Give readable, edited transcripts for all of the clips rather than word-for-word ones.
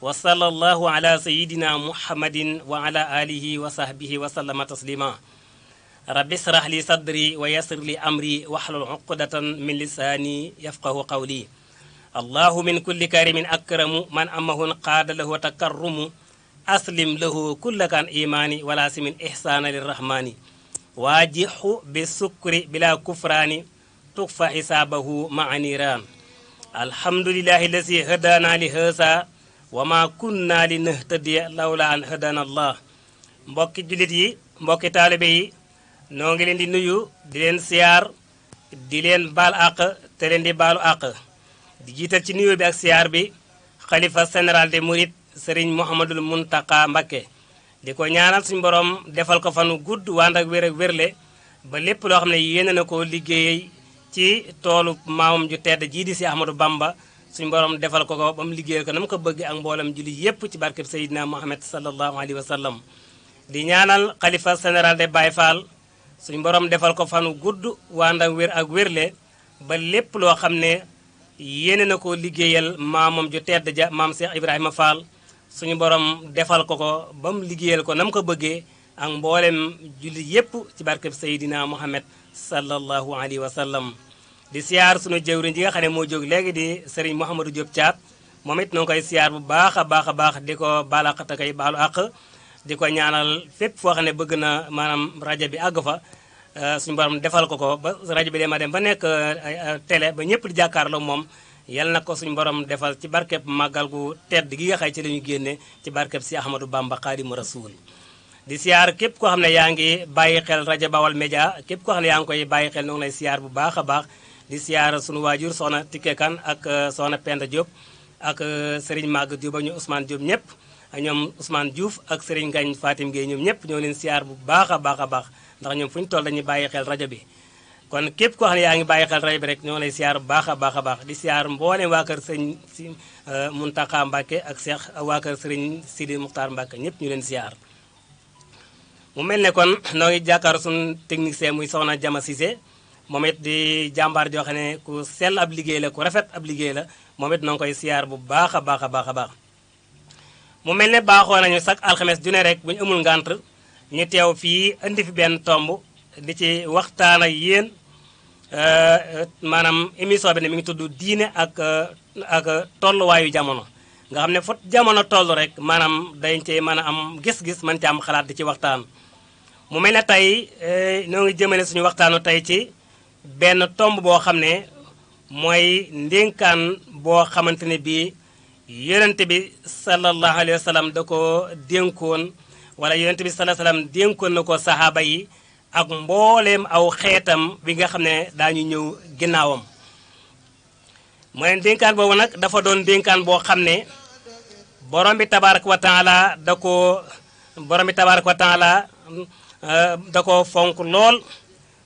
wa sallallahu ala sayidina muhammadin wa ala alihi wa sahbihi wa sallama taslima rabbi israh li sadri wa yassir li amri wahlul uqdatan min lisani yafqahu qawli allahu min kulli karimin akramu man amahun qaada lahu takarrumu aslim lahu kulla kan imani wala simin ihsana lirrahmani waajihu bi sukri bila kufraani tukfa xisaabahu maa niiraan alhamdulillahi lazi hadana li haza wa ma kunna li nahtadiya lawla an hadana allah mbokki jullit yi mbokki taalibe yi noo ngi leen di nuyu di leen siyaar di leen baal àq te leen di baalu àq di jiital ci nuyu bi ak siyaar bi xalifa général des mourides sëriñ Mouhamadul Muntaka Mbakke di ko ñaanal suñu borom defal ko fanu gudd wànd ak wér ak wérle ba lépp loo xam ne yéene na ko liggéey ci toolu maamam ju tedd jii di si Ahmadou Bamba suñu borom defal ko ko ba mu liggéeyal ko na mu ko bëgg ak mboolem julli yépp ci barkeb Seydina Muhammad sallallahu alayhi wa sallam di ñaanal xalifa général de Baye Fall suñu borom defal ko fanu gudd wànd ak wér ak wérle ba lépp loo xam ne yéene na ko liggéeyal maamam ju tedd ja maam Cheikh Ibrahima Fall suñu borom defal ko ko ba mu liggéeyal ko na mu ko bëggee ak mboolem julli yépp ci barkeb Seydina Muhammad sallallahu alayhi wa sallam di siyaar sunu jëwriñ ji nga xam ne moo jóg léegi di Serigne Mouhamadou Diop Thiat moom it noo ngi koy siyaar bu baax a baax a baax di ko baal àq te koy baalu àq di ko ñaanal fépp foo xam ne bëgg na maanaam rajo bi àgg fa suñu borom defal ko ko ba rajo bi dema dem ba nekk télé ba ñëpp di jàkkaarloo moom yal na ko suñu borom defal ci barkeb màggal gu tedd gi nga xay ci la ñu génne ci barkeb si Ahmadou Bamba Xaadimu Rasuul di siyaar képp koo xam ne yaa ngi bàyyi xel rajo Bawal Média képp koo xam ne yaa ngi koy bàyyi xel noo ngi lay siyaar bu baax a baax di siyaar sunu waajur soxna Tické Kane ak soxna Penda Diop ak Serigne Maguette Diop ak ñoom Ousmane Diop ñëpp ak ñoom Ousmane Diouf ak Serigne Gagne Fatim Gueye ñoom ñëpp ñoo leen siyaar bu baax a baax a baax ndax ñoom fu ñu toll dañuy bàyyi xel rajo bi kon képp koo xam ne yaa ngi bàyyi xel rajo bi rek ñoo lay siyaar bu baax a baax a baax di siyaar mboolem waa kër sëñ si Muntaka Mbacke ak Cheikh waa kër Serigne Sidi Muxtaar Mbacke ñëpp ñu leen siyaar mu mel ne kon noo ngi jàkkaar suñu technicien muy soxna Jama Cissé moom it di jàmbaar joo xam ne ku sell ab liggéey la ku rafet ab liggéey la moom it noo ngi koy siyaar bu baax a baax a baax a baax mu mel ne baaxoo nañu sax alxames ju ne rek bu ñu amul ngànt ñu teew fii indi fi benn tomb di ci waxtaan ak yéen maanaam émission bi ne mi ngi tudd diine ak tolluwaayu jamono nga xam ne fot jamono toll rek maanaam dañ cee mën a am gis-gis mën ci am xalaat di ci waxtaan mu mel ne tey ñoo ngi jëmale suñu waxtaanu tey ci benn tomb boo xam ne mooy ndénkaan boo xamante ne bii yonente bi sallallahu alayhi wa sallam da ko dénkoon wala yonente bi sallallahu alayhi wa sallam dénkoon na ko sahaaba yi ak mbooleem aw xeetam bi nga xam ne daañu ñëw ginnaawam mooy dénkaan boobu nag dafa doon dénkaan boo xam ne borom bi tabaaraka wa taala da ko fonk lool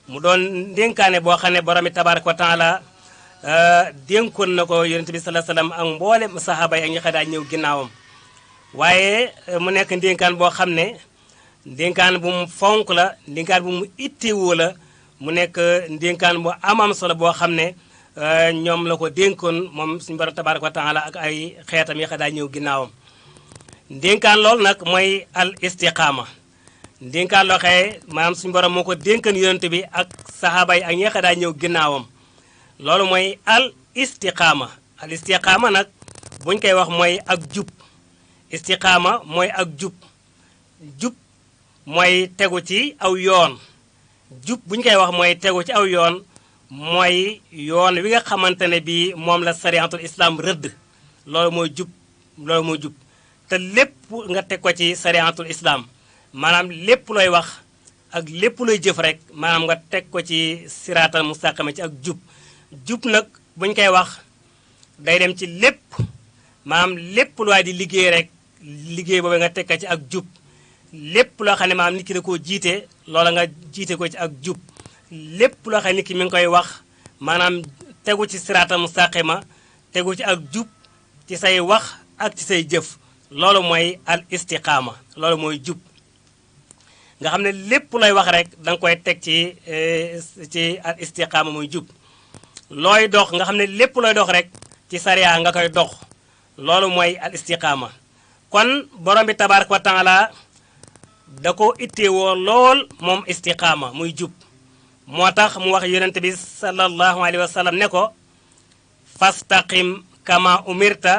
mu doon dénkaane boo xam ne borom bi tabaaraka wa taala dénkoon na ko yonent bi sallallahu alayhi wasallam ak mboolem sahaaba yi ak ñi xam daa ñëw ginnaawam waaye mu nekk dénkaan boo xam ne ndénkaan bu mu fonk la ndénkaan bu mu ittewoo la mu nekk ndénkaan bu amam solo boo xam ne ñoom la ko dénkoon moom suñu borom tabaaraka wa taala ak ay xeetam yi daa ñëw ginnaawam ndénkaan loolu nag mooy al istiqaama ndénkaan loo xëye maanaam suñu borom moo ko dénkan yonent bi ak sahaaba yi ak ñi daa ñëw ginnaawam loolu mooy al istiqaama nag buñ koy wax mooy ak jub istiqaama mooy ak jub mooy tegu ci aw yoon jub bu ñu koy wax mooy tegu ci aw yoon mooy yoon wi nga xamante ne bii moom la sariyatul islam rëdd loolu mooy jub te lépp nga teg ko ci sariyatul islam maanaam lépp looy wax ak lépp looy jëf rek maanaam nga teg ko ci siraatal mustaqima ci ak jub nag bu ñu koy wax day dem ci lépp maanaam lépp lu waay di liggéey rek liggéey boobu nga teg ko ci ak jub lépp loo xam ne maanaam nit ki da koo jiite loola nga jiite ko ci ak jub lépp loo xam ne nit ki mi ngi koy wax maanaam tegu ci siraatal mustaqima tegu ci ak jub ci say wax ak ci say jëf loolu mooy al istiqaama loolu mooy jub nga xam ne lépp looy wax rek da nga koy teg ci al istiqaama mooy jub looy dox nga xam ne lépp looy dox rek ci sariya nga koy dox loolu mooy al istiqaama kon borom bi tabaaraka wa taala da ko itteewoo lool moom istiqaama muy jub moo tax mu wax yonent bi sallallahu alayhi wa sallam ne ko fastaqim kama umirta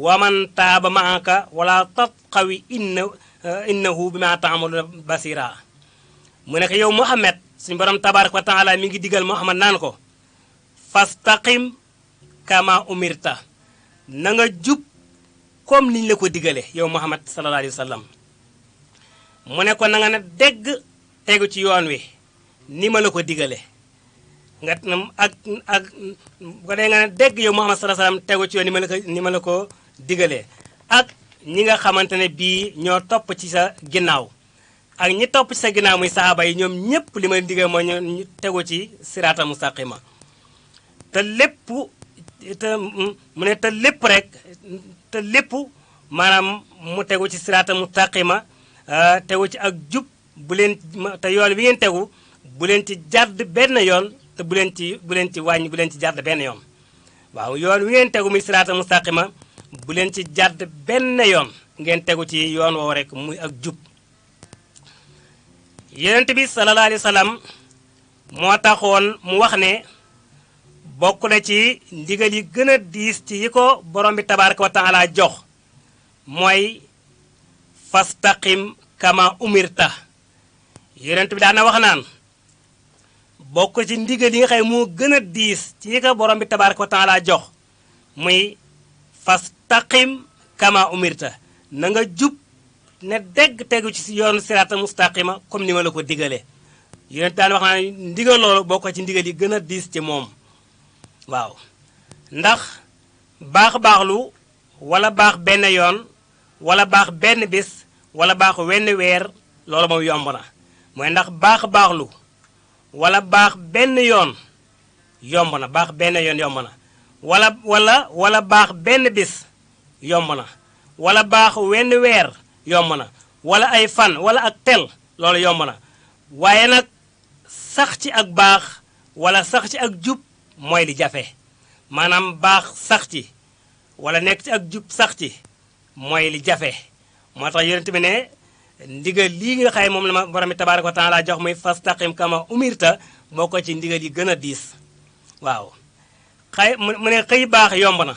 waman taaba maaka wala tatxawi innahu bima taamalu basira mu ne ko yow Muhammad suñu borom tabaaraka wa taala mi ngi digal Muhammad naan ko fastaqim kama umirta na nga jub comme niñ la ko digale yow Muhammad sallallahu alayhi wa sallam mu ne ko na nga ne dégg tegu ci yoon wi ni ma la ko digale nga ak ko dee nga ne dégg yow Muhammad sallallahu alayhi wa sallam tegu ci yoon ni ma la ko digalee ak ñi nga xamante ne bii ñoo topp ci sa ginnaaw ak ñi topp ci sa ginnaaw muy saxaaba yi ñoom ñëpp li ma digal mooy ñu tegu ci siraata mustaqima te lépp mu ne te lépp rek te lépp maanaam mu tegu ci siraata mustaqima tegu ci ak jub bu leen te yoon wi ngeen tegu bu leen ci jàdd benn yoon te bu leen ci wàññi bu leen ci jàdd benn yoon waaw yoon wi ngeen tegu muy siraata mustaqima bu leen ci jàdd benn yoon ngeen tegu ci yoon woowu rek muy ak jub yonent bi sallallahu alayhi wa sallam moo taxoon mu wax ne bokk na ci ndigal yi gën a diis ci yi ko borom bi tabaaraka wa taala jox mooy fastaqim kama umirta yonent bi daana wax naan bokk ci ndigal yi nga xam moo gën a diis ci yi ko borom bi tabaaraka wa taala jox muy fastaqim kama umirta na nga jub ne dégg tegu ci yoonu siraata mustaqima comme ni ma la ko digalee yonent daan wax naa ndigal loolu bokk ci ndigal yi gën a diis ci moom waaw ndax baax-baaxlu wala baax benn yoon wala baax benn bis wala baax wenn weer loolu moom yomb na mooy ndax baax-baaxlu wala baax benn yoon yomb na baax benn yoon yomb na wala baax benn bis yomb na wala baax wenn weer yomb na wala ay fan wala ak tel loolu yomb na waaye nag sax ci ak baax wala sax ci ak jub mooy li jafe maanaam baax sax ci wala nekk ci ak jub sax ci mooy li jafe moo tax yonent bi ne ndigal lii nga xay moom la ma borom bi tabaaraka wa taala jox muy fastaqim kama umirta boo ko ci ndigal yi gën a diis waaw mu ne xëy baax yomb na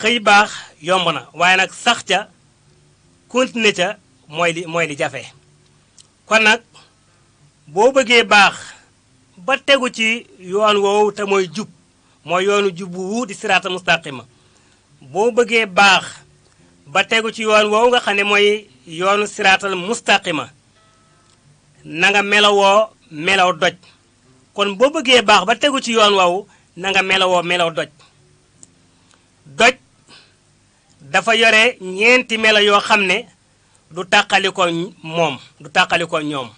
xëy baax yomb na waaye nag sax ca continuer ca mooy li jafe kon nag boo bëggee baax ba tegu ci yoon woowu te mooy jub mooy yoonu jub wu di siraata mustaqima boo bëggee baax ba tegu ci yoon woowu nga xam ne mooy yoonu siraatal mustaqima na nga melowoo melow doj kon boo bëggee baax ba tegu ci yoon woowu na nga melowoo melow doj doj dafa yore ñeenti melo yoo xam ne du tàqaliko ñoom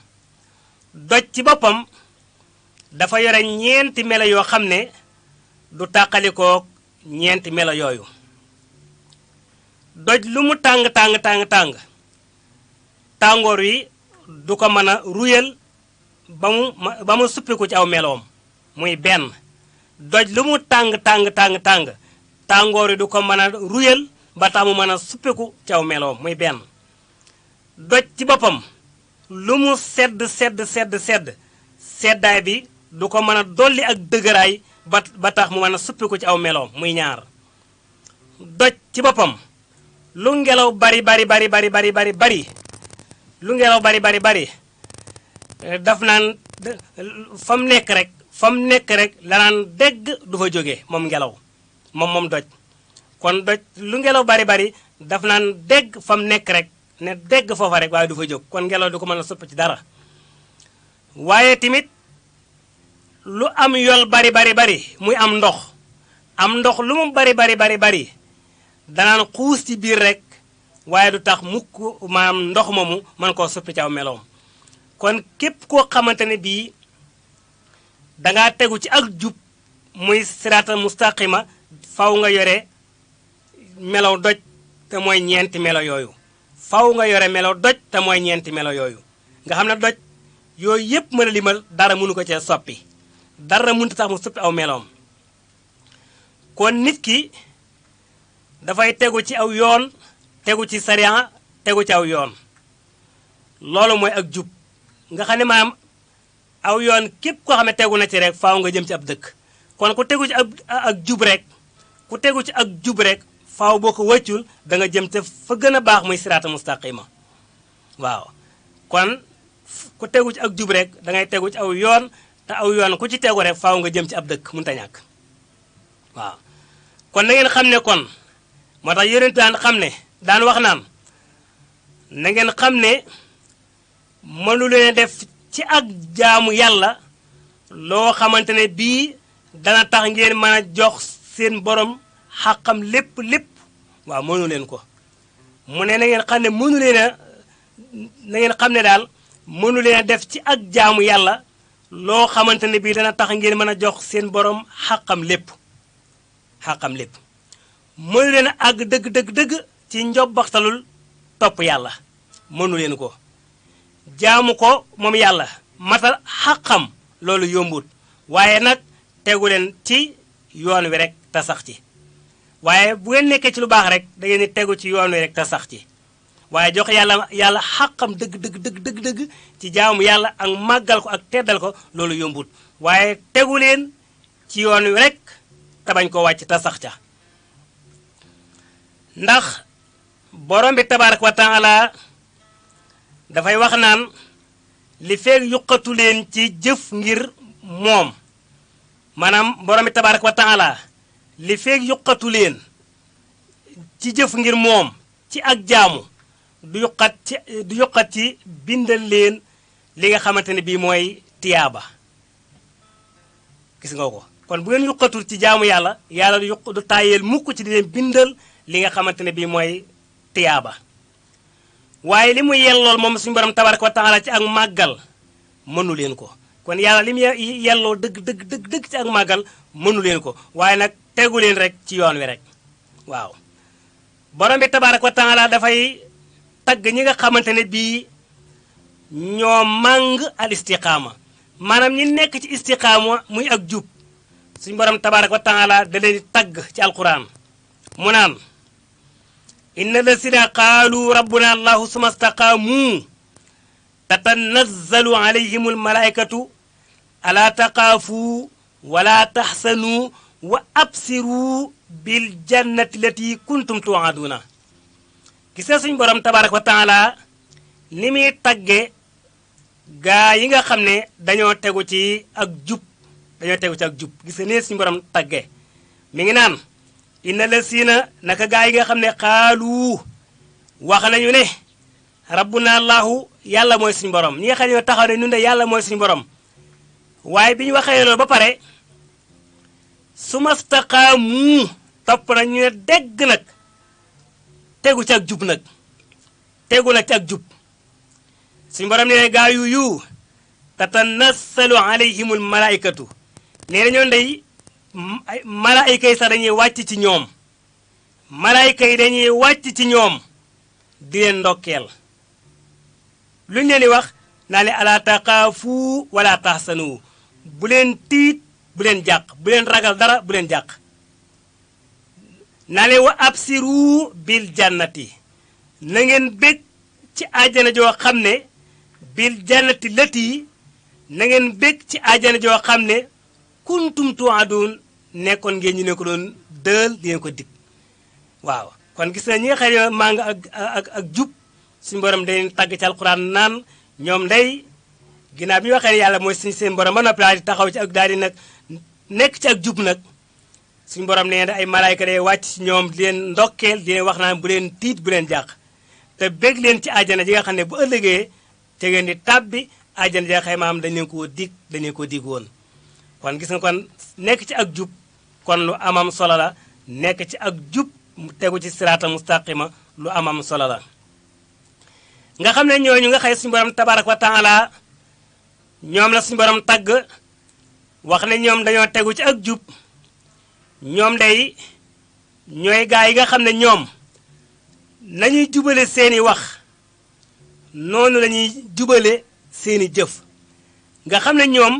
doj ci boppam dafa yore ñeenti melo yoo xam ne du tàqalikoo ñeenti melo yooyu doj lu mu tàng tàngoor wi du ko mën a ruyal ba mu suppiku ci aw meloom muy benn doj lu mu tàng tàngoor wi du ko mën a ruyal ba tax mu mën a suppiku ci aw meloom muy benn doj ci boppam lu mu sedd seddaay bi du ko mën a dolli ak dëgëraay ba tax mu mën a suppiku ci aw meloom muy ñaar doj ci boppam lu ngelaw bari lu ngelaw bari daf naan fa mu nekk rek la naan dégg du fa jóge moom ngelaw moom doj kon doj lu ngelaw bari daf naan dégg fa mu nekk rek ne dégg foofa rek waaye du fa jóg kon ngelaw du ko mën a sopp ci dara waaye tamit lu am yol bari muy am ndox lu mu bari danaan xuus ci biir rek waaye du tax mukk maanaam ndox moomu mën koo suppi ci aw meloom kon képp koo xamante ne bii dangaa tegu ci ak jub muy siraatal mustaqima faw nga yore melow doj te mooy ñeenti melo yooyu faw nga yore melow doj te mooy ñeenti melo yooyu nga xam ne doj yooyu yépp mën a limal dara mënu ko cee soppi dara mënut tax mu suppi aw meloom kon nit ki dafay tegu ci aw yoon tegu ci sariya tegu ci aw yoon loolu mooy ak jub nga xam ne maanaam aw yoon képp koo xam ne tegu na ci rek faaw nga jëm ci ab dëkk kon ku tegu ci ak jub rek ku tegu ci ak jub rek faaw boo ko wàccul da nga jëm te fa gën a baax muy siraata mustaqima waaw kon ku tegu ci ak jub rek da ngay tegu ci aw yoon te aw yoon ku ci tegu rek faaw nga jëm ci ab dëkk mënut a ñàkk waaw kon na ngeen xam ne kon moo tax yonent daan xam ne daan wax naan na ngeen xam ne mënu leen def ci ak jaamu yàlla loo xamante ne bii dana tax ngeen mën a jox seen borom xàqam lépp waaw mënu leen ko mu ne na ngeen xam ne mënu leen a na ngeen xam ne daal mënu leen a def ci ak jaamu yàlla loo xamante ne bii dana tax ngeen mën a jox seen borom xàqam lépp mënu leen a àgg dëgg ci njobbaxtalul topp yàlla mënu leen ko jaamu ko moom yàlla matal xàqam loolu yombut waaye nag tegu leen ci yoon wi rek te sax ci waaye bu ngeen nekkee ci lu baax rek da ngeen di tegu ci yoon wi rek te sax ci waaye jox yàlla xàqam dëgg ci jaamu yàlla ak màggal ko ak teddal ko loolu yombut waaye tegu leen ci yoon wi rek te bañ ko wàcc te sax ca ndax borom bi tabaaraka wa taala dafay wax naan li feeg yuqatu leen ci jëf ngir moom maanaam borom bi tabaaraka wa taala li feeg yuqatu leen ci jëf ngir moom ci ak jaamu du yuqat ci bindal leen li nga xamante ne bii mooy tiyaaba gis nga ko kon bu ngeen yuqatul ci jaamu yàlla du tàyyeel mukk ci di leen bindal li nga xamante ne bii mooy tiyaaba waaye li mu yellool moom suñu borom tabaraka wa taala ci ak màggal mënu leen ko kon yàlla li mu yelloo dëgg ci ak màggal mënu leen ko waaye nag tegu leen rek ci yoon wi rek waaw borom bi tabaraka wa taala dafay tagg ñi nga xamante ne bii ñoo màng al istiqaama maanaam ñi nekk ci istiqaama muy ak jub suñu borom tabaraka wa taala da leen di tagg ci alquran mu naan inna lasina qaalu rabbuna allahu suma staqaamu tatanazzalu alayhim almalaikatu ala taqaafu wala taxsanu wa absiru bil jannati lati kuntum tuaduna gis nga suñu borom tabaraka wa taala ni muy tagge gaa yi nga xam ne dañoo tegu ci ak jub gis nga ne suñu borom tagge mi ngi naan inna lasina naka gaa yi nga xam ne xaalu wax nañu ne rabbuna allahu yàlla mooy suñu borom ñi nga xam ne taxaw ne ñun de yàlla mooy suñu borom waaye bi ñu waxee loolu ba pare suma staqaamu topp na ñu ne dégg nag tegu ci ak jub nag tegu nag ci ak jub suñu borom nee gaa yu tatanassalu alayhimul malaikatu nee na ñoo ndey malaayika yi sax dañuy wàcc ci ñoom malaayika yi dañuy wàcc ci ñoom di leen ndokkeel lu ñu leen di wax naa ne ala taqaafu wala taxsanu bu leen tiit bu leen jàq bu leen ragal dara bu leen jàq naa ne wa absiru bil jannati na ngeen bég ci àjjana joo xam ne bil jannati lati na ngeen bég ci àjjana joo xam ne kuntum tuadun nekkoon ngeen ñu ne ko doon dël di ngeen ko dig waaw kon gis na ñi nga xam ne maa nga ak jub suñu borom dañuy tàgg ci alquran naan ñoom day ginnaaw bi ñu waxee ne yàlla mooy suñu seen borom ba noppi daal di taxaw ci ak daal di nag nekk ci ak jub nag suñu borom nee na ay malaayka day wàcc ci ñoom di leen ndokkeel di leen wax naan bu leen tiit bu leen jàq te bég leen ci àjjana ji nga xam ne bu ëllëgee te ngeen di tàbbi àjjana ji nga xam ne maam dañ leen koo dig woon kon gis nga kon nekk ci ak jub kon lu amam solo la nekk ci ak jub tegu ci siraata mustaqima lu amam solo la nga xam ne ñooñu nga xëy suñu borom tabarak wa taala ñoom la suñu borom tagg wax ne ñoom dañoo tegu ci ak jub ñoom day ñooy gaa yi nga xam ne ñoom nañuy jubale seeni wax noonu lañuy jubale seeni jëf nga xam ne ñoom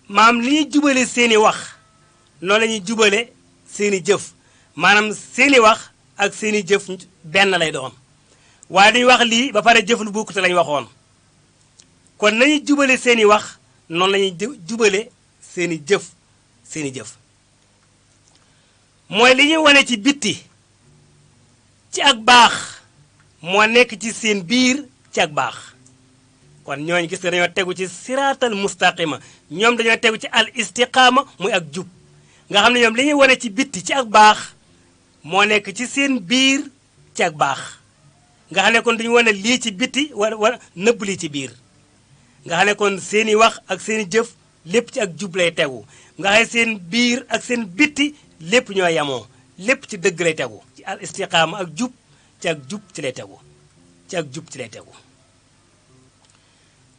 maam li ñuy jubale seeni wax noonu la ñuy jubale seeni jëf maanaam seeni wax ak seeni jëf benn lay doon waaye duñu wax lii ba pare jëf lu bokkut lañ waxoon kon nañu jubale seeni wax noonu lañuy jubale seeni jëf mooy li ñuy wane ci bitti ci ak baax moo nekk ci seen biir ci ak baax kon ñooñu gis nga dañoo tegu ci siraatal mustaqima ñoom dañoo tegu ci al istiqaama muy ak jub nga xam ne ñoom li ñuy wane ci bitti ci ak baax moo nekk ci seen biir ci ak baax nga xam ne kon duñu wane lii ci bitti wala nëbb lii ci biir nga xam ne kon seeni wax ak seeni jëf lépp ci ak jub lay tegu nga xam ne seen biir ak seen bitti lépp ñoo yamoo lépp ci dëgg lay tegu ci al istiqaama ak jub ci ak jub ci lay tegu ci ak jub ci lay tegu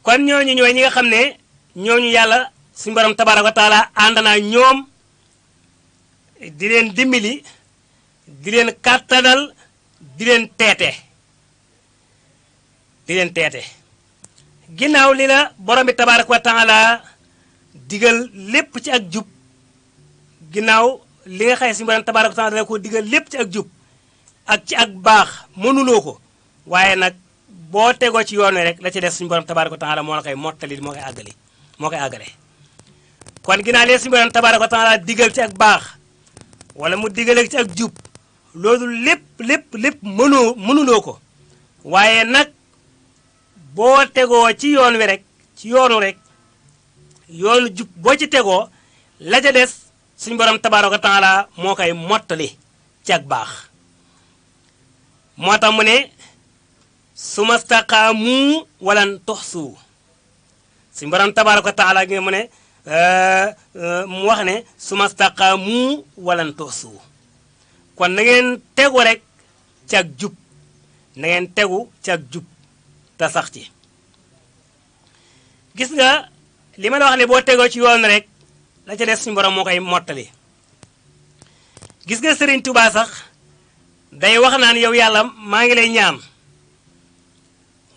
kon ñooñu ñooy ñi nga xam ne ñooñu yàlla suñu borom tabaaraka wa taala ànd naa ñoom di leen dimbali di leen kàttanal di leen teete ginnaaw li la borom bi tabaaraka wa taala digal lépp ci ak jub ginnaaw li nga xëy suñu borom tabaaraka wa taala dana ko digal lépp ci ak jub ak ci ak baax mënuloo ko waaye nag boo tegoo ci yoon wi rek la ci des suñu borom tabaaraka wa taala moo la koy mottali moo koy àggale kon ginnaaw li suñu borom tabaaraka wa taala digal ci ak baax wala mu digale ci ak jub loolu lépp mënuloo ko waaye nag boo tegoo ci yoon wi rek ci yoonu jub boo ci tegoo la ca des suñu borom tabaaraka wa taala moo koy mottali ci ak baax moo tax mu ne summa staqaamu walan tuxsu suñu borom tabaaraka wa taala gi mu ne mu wax ne summa staqaamu walan tuxsu kon na ngeen tegu rek ci ak jub na ngeen tegu ci ak jub te sax ci gis nga li ma la wax ne boo tegoo ci yoon rek la ca des suñu borom moo koy mottali gis nga Sëriñ Tuubaa sax day wax naan yow yàlla maa ngi lay ñaan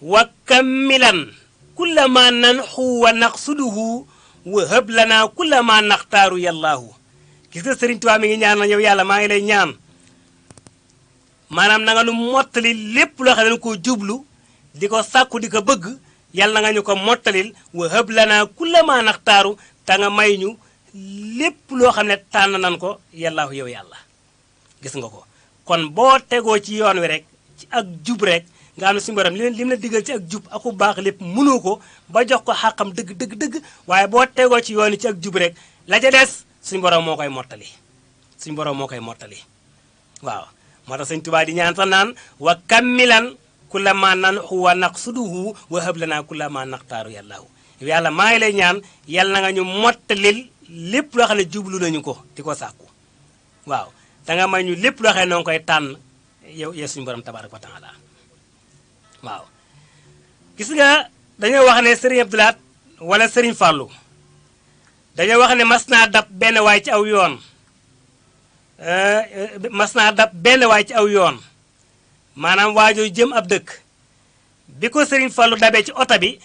wa kammilan kulla ma nanxu wa naqsuduhu wa hëb lana kulla ma naxtaaru yallaahu gis nga Sëriñ Tuubaa mi ngi ñaan na yow yàlla maa ngi lay ñaan maanaam na nga nu mottali lépp loo xam ne ko jublu di ko sàkku di ko bëgg yàlla na nga ñu ko mottalil wa hëb lana kulla ma naxtaaru te nga may ñu lépp loo xam ne tànn nan ko yallaahu yow yàlla gis nga ko kon boo tegoo ci yoon wi rek ci ak jub rek nga xam ne suñu borom li la digal ci ak jub ak bu baax lépp mënoo ko ba jox ko xàqam dëgg waaye boo tegoo ci yoon ci ak jub rek la ca des suñu borom moo koy mottali waaw moo tax Sëñ Tuubaa di ñaan sax naan wa kammilan kulla ma nanxu wa naqsuduhu wa hab lana kulla ma naxtaaru yàllaahu yàlla maa ngi lay ñaan yàlla na nga ñu mottalil lépp loo xam ne jublu nañu ko di ko sàkku waaw da nga may ñu lépp loo xam ne noo koy tànn yow suñu borom tabaaraka wa taala waaw gis nga dañoo wax ne Serigne Abdou Lahad wala Serigne Fallou dañoo wax ne mas naa dab benn waay ci aw yoon maanaam waajoo jëm ab dëkk bi ko Serigne Fallou dabee ci oto bi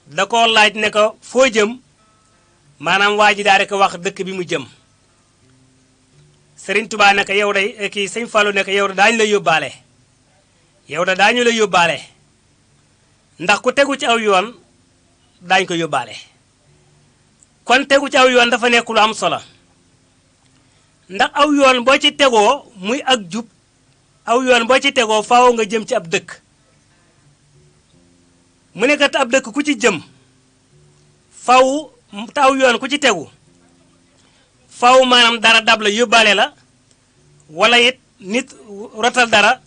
da ko laaj ne ko foo jëm maanaam waa ji daa rek wax dëkk bi mu jëm Serigne Touba ne ko yow day kii Serigne Fallou ne ko yow daañu la yóbbaale ndax ku tegu ci aw yoon daañu ko yóbbaale kon tegu ci aw yoon dafa nekk lu am solo ndax aw yoon boo ci tegoo muy ak jub aw yoon boo ci tegoo faaw nga jëm ci ab dëkk mu ne kat ab dëkk ku ci jëm faaw te aw yoon ku ci tegu faaw maanaam dara dab la yóbbaale la wala it nit rotal dara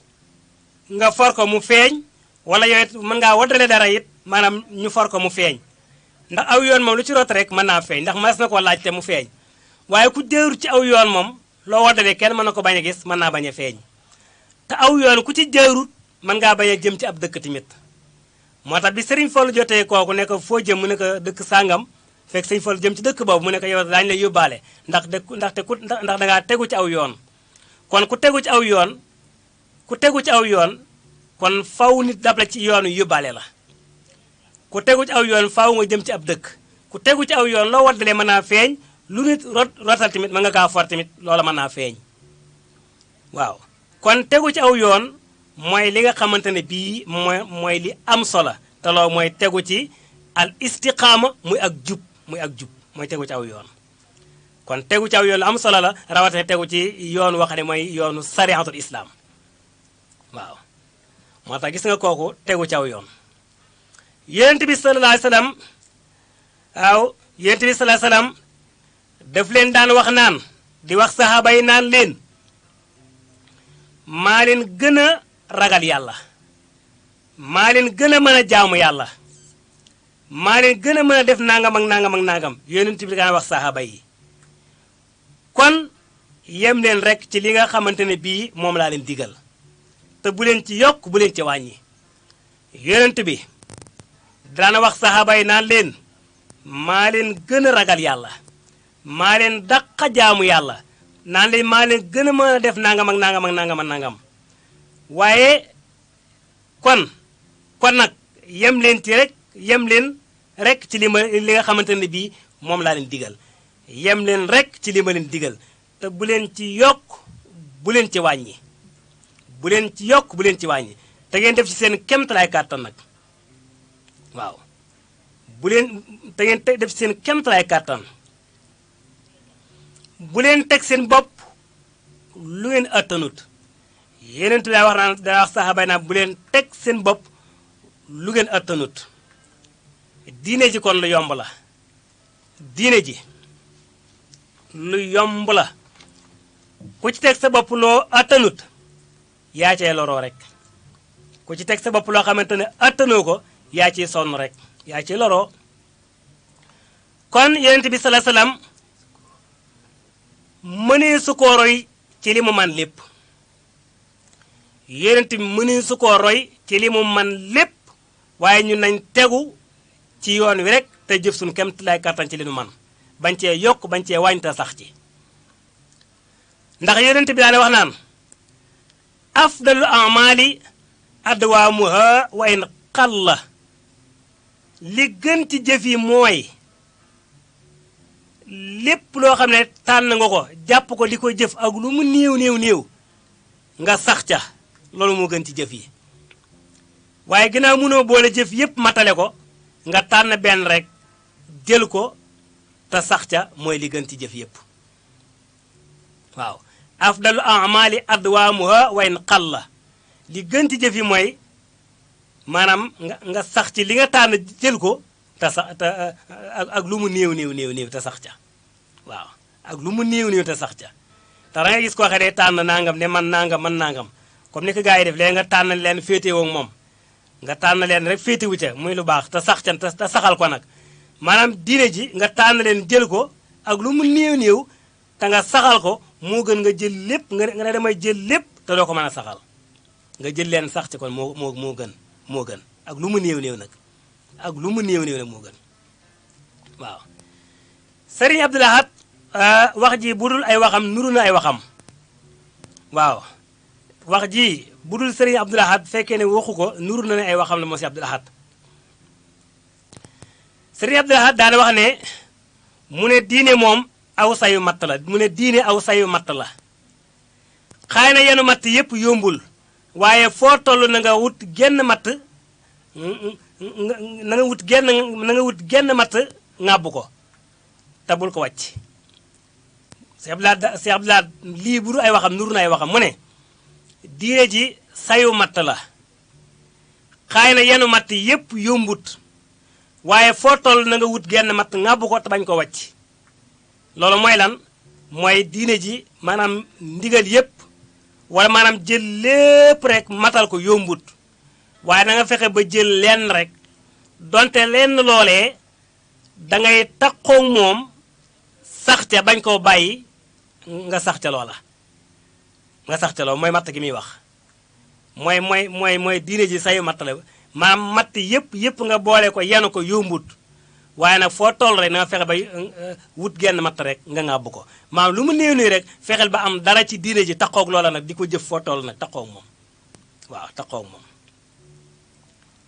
nga for ko mu feeñ wala yow it mën ngaa waddale dara it maanaam ñu for ko mu feeñ ndax aw yoon moom lu ci rot rek mën naa feeñ ndax mas na ko laaj te mu feeñ waaye ku jëru ci aw yoon moom loo waddalee kenn mën na ko bañ a gis mën naa bañ a feeñ te aw yoon ku ci jëerut mën ngaa bañ a jëm ci ab dëkk tamit moo tax bi Serigne Fallou jotee kooku ne ko foo jëm mu ne ko dëkk sàngam fekk Serigne Fallou jëm ci dëkk boobu mu ne ko yow daañu lay yóbbaale ndax dangaa tegu ci aw yoon kon ku tegu ci aw yoon kon faw nit dab la ci yoonu yóbbaale la ku tegu ci aw yoon faw nga jëm ci ab dëkk ku tegu ci aw yoon loo waddalee mën naa feeñ lu nit rotal tamit mën nga kaa for tamit loola mën naa feeñ waaw kon tegu ci aw yoon mooy li nga xamante ne bii mooy li am solo te loolu mooy tegu ci al istiqaama muy ak jub mooy tegu ci aw yoon kon tegu ci aw yoon lu am solo la rawatina tegu ci yoon wax ne mooy yoonu sariatul islam waaw moo tax gis nga kooku tegu ci aw yoon yonent bi sallallahu alayhi wasallam waaw yonent bi sallallahu alayhi wasallam daf leen daan wax naan di wax saxaaba yi naan leen maa leen gën a ragal yàlla maa leen gën a mën a jaamu yàlla maa leen gën a mën a def nangam ak nangam ak nangam yonent bi daan wax saxaaba yi kon yem leen rek ci li nga xamante ne bii moom laa leen digal te bu leen ci yokk bu leen ci wàññi yonent bi dana wax saxaaba yi naan leen maa leen gën a ragal yàlla maa leen dàqa jaamu yàlla naan leen maa leen gën a mën a def nangam ak nangam ak nangam ak nangam waaye kon nag yem leen rek ci li nga xamante ne bii moom laa leen digal yem leen rek ci li ma leen digal te bu leen ci yokk bu leen ci wàññi bu leen ci yokk bu leen ci wàññi te ngeen def ci seen kemtalaay kàttan nag waaw te ngeen def ci seen kemtalaay kàttan bu leen teg seen bopp lu ngeen attanut yeneen tu daa wax naan daa wax saxaaba naa bu leen teg seen bopp lu ngeen attanut diine ji kon lu yomb la diine ji lu yomb la ku ci teg sa bopp loo attanut yaa cee loroo rek ku ci teg sa bopp loo xamante ne attanoo ko yaa ciy sonn rek yaa ciy loroo kon yonent bi sallallahu alayhi wasallam mënee su koo roy ci li mu man lépp yonent bi mënee su koo roy ci li mu man lépp waaye ñun nañ tegu ci yoon wi rek te jëf suñu kem lay kattan ci li nu man bañ cee yokk bañ cee wàññi sax ci ndax yonent bi daane wax naan afdalu amali adwaamuha wa in qalla li gën ci jëf yi mooy lépp loo xam ne tànn nga ko jàpp ko di ko jëf ak lu mu néew nga sax ca loolu moo gën ci jëf yi waaye ginnaaw mënoo boole jëf yépp matale ko nga tànn benn rek jël ko te sax ca mooy li gën ci jëf yépp waaw afdalu amali adwaamuha wa in qalla li gën ci jëf yi mooy maanaam nga sax ci li nga tànn jël ko te sax te ak lu mu néew te sax ca waaw ak lu mu néew te sax ca te da nga gis koo xam ne tànn nangam ne man nangam comme ni ko gars yi def léegi nga tànn leen féetewoo ak moom nga tànn leen rek féetewu ca muy lu baax te sax ca te saxal ko nag maanaam diine ji nga tànn leen jël ko ak lu mu néew te nga saxal ko moo gën nga jël lépp nga ne damay jël lépp te doo ko mën a saxal nga jël leen sax ci kon moo gën ak lu mu néew nag ak lu mu néew nag moo gën waaw Serigne Abdou Lahad wax ji budul ay waxam nuru na ay waxam waaw wax ji budul Serigne Abdou Lahad fekkee ne waxu ko nuru na ne ay waxam la moo si Abdou Lahad Serigne Abdou Lahad daana wax ne mu ne diine moom aw sayu matt la mu ne diine aw sayu matt la xaay na yenu matt yépp yombul waaye foo toll na nga wut genn matt na nga wut genn matt ŋàbb ko te bul ko wàcc Cheikh Abdou Lahad lii bu du ay waxam nuru na ay waxam mu ne diine ji sayu matt la xaay na yenu matt yépp yombut waaye foo toll na nga wut genn matt ŋàbb ko te bañ ko wàcc loolu mooy lan mooy diine ji maanaam ndigal yépp wala maanaam jël lépp rek matal ko yombut waaye na nga fexe ba jël lenn rek donte lenn loolee dangay taxoog moom sax ca bañ koo bàyyi nga sax ca loola mooy matt gi muy wax mooy diine ji sayu matt la maanaam matt yépp nga boole ko yenu ko yombut waaye nag foo toll rek na nga fexe ba wut genn matt rek nga ŋàbb ko maanaam lu mu néew nii rek fexeel ba am dara ci diine ji taxoog loola nag di ko jëf foo toll nag taxoog moom waaw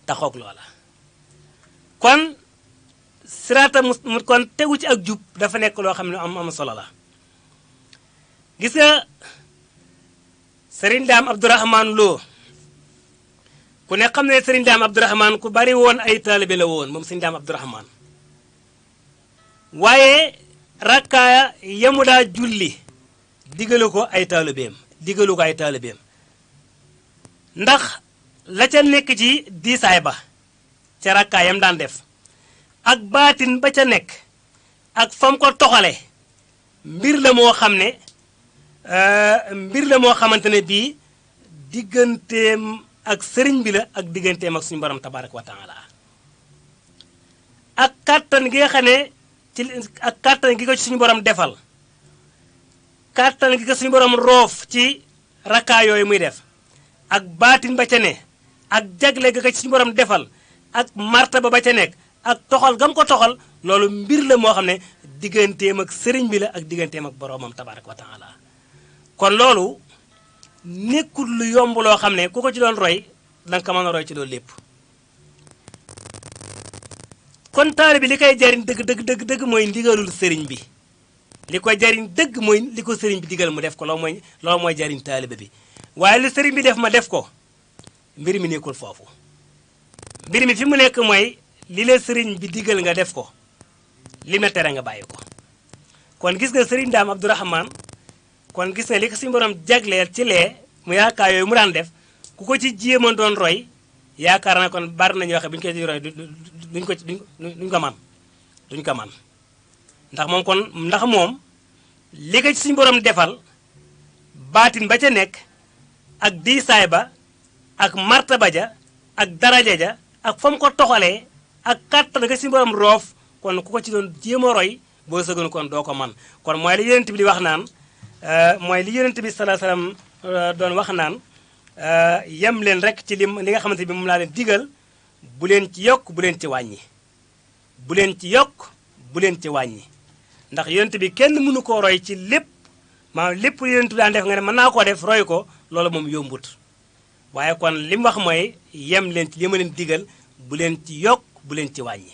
taxoog loola kon siraata kon tegu ci ak jub dafa nekk loo xam ne am solo la gis nga Serigne Dame Abdourahmane Lo ku ne xam ne Serigne Dame Abdourahmane ku bari woon ay taalibe la woon moom Serigne Dame Abdourahmane waaye rakkaaya yamu daa julli digalu ko ay taalibeem ndax la ca nekk ci diisaay ba ca rakkaayam daan def ak baatin ba ca nekk ak fam ko toxale mbir la moo xamante ne bii digganteem ak sëriñ bi la ak digganteem ak suñu borom tabaaraka wa taala ak kàttan gi nga xam ne ak kàttan gi ko ci suñu borom defal kàttan gi ko suñu borom roof ci rakkaa yooyu muy def ak baatin ba ca ne ak jagle ga ko ci suñu borom defal ak martaba ba ca nekk ak toxal gam ko toxal loolu mbir la moo xam ne digganteem ak sëriñ bi la ak digganteem ak boromam tabaaraka wa taala kon loolu nekkul lu yomb loo xam ne ku ko ci doon roy danga ko mën a roy ci loolu lépp kon taalibe bi li koy jariñ dëgg mooy ndigalul sëriñ bi li koy jariñ dëgg mooy li ko sëriñ bi digal mu def ko loolu mooy jariñ taalibe bi waaye lu sëriñ bi def ma def ko mbir mi nekkul foofu mbir mi fi mu nekk mooy li la sëriñ bi digal nga def ko li na tere nga bàyyi ko kon gis nga sëriñ Dame Abdourahmane kon gis nga li ko suñu borom jagleel ci lee mu yaakaar yooyu mu daan def ku ko ci jéema doon roy yaakaar na kon bari nañu waxe bu ñu koy ci roy duñ ko man ndax moom li ko ci suñu borom defal baatin ba ca nekk ak diisaay ba ak martaba ja ak daraja ja ak fa mu ko toxalee ak kàttan nga suñu borom roof kon ku ko ci doon jéem a roy boo sëgën kon doo ko man kon mooy li yonent bi di wax naan mooy li yonent bi sallallahu alayhi wasallam doon wax naan yem leen rek ci li nga xamante bi moom laa leen digal bu leen ci yokk bu leen ci wàññi bu leen ci yokk bu leen ci wàññi ndax yonent bi kenn mënu koo roy ci lépp maanaam lépp yonent bi daan def nga ne mën naa koo def roy ko loolu moom yombut waaye kon li mu wax mooy yem leen ci li ma leen digal bu leen ci yokk bu leen ci wàññi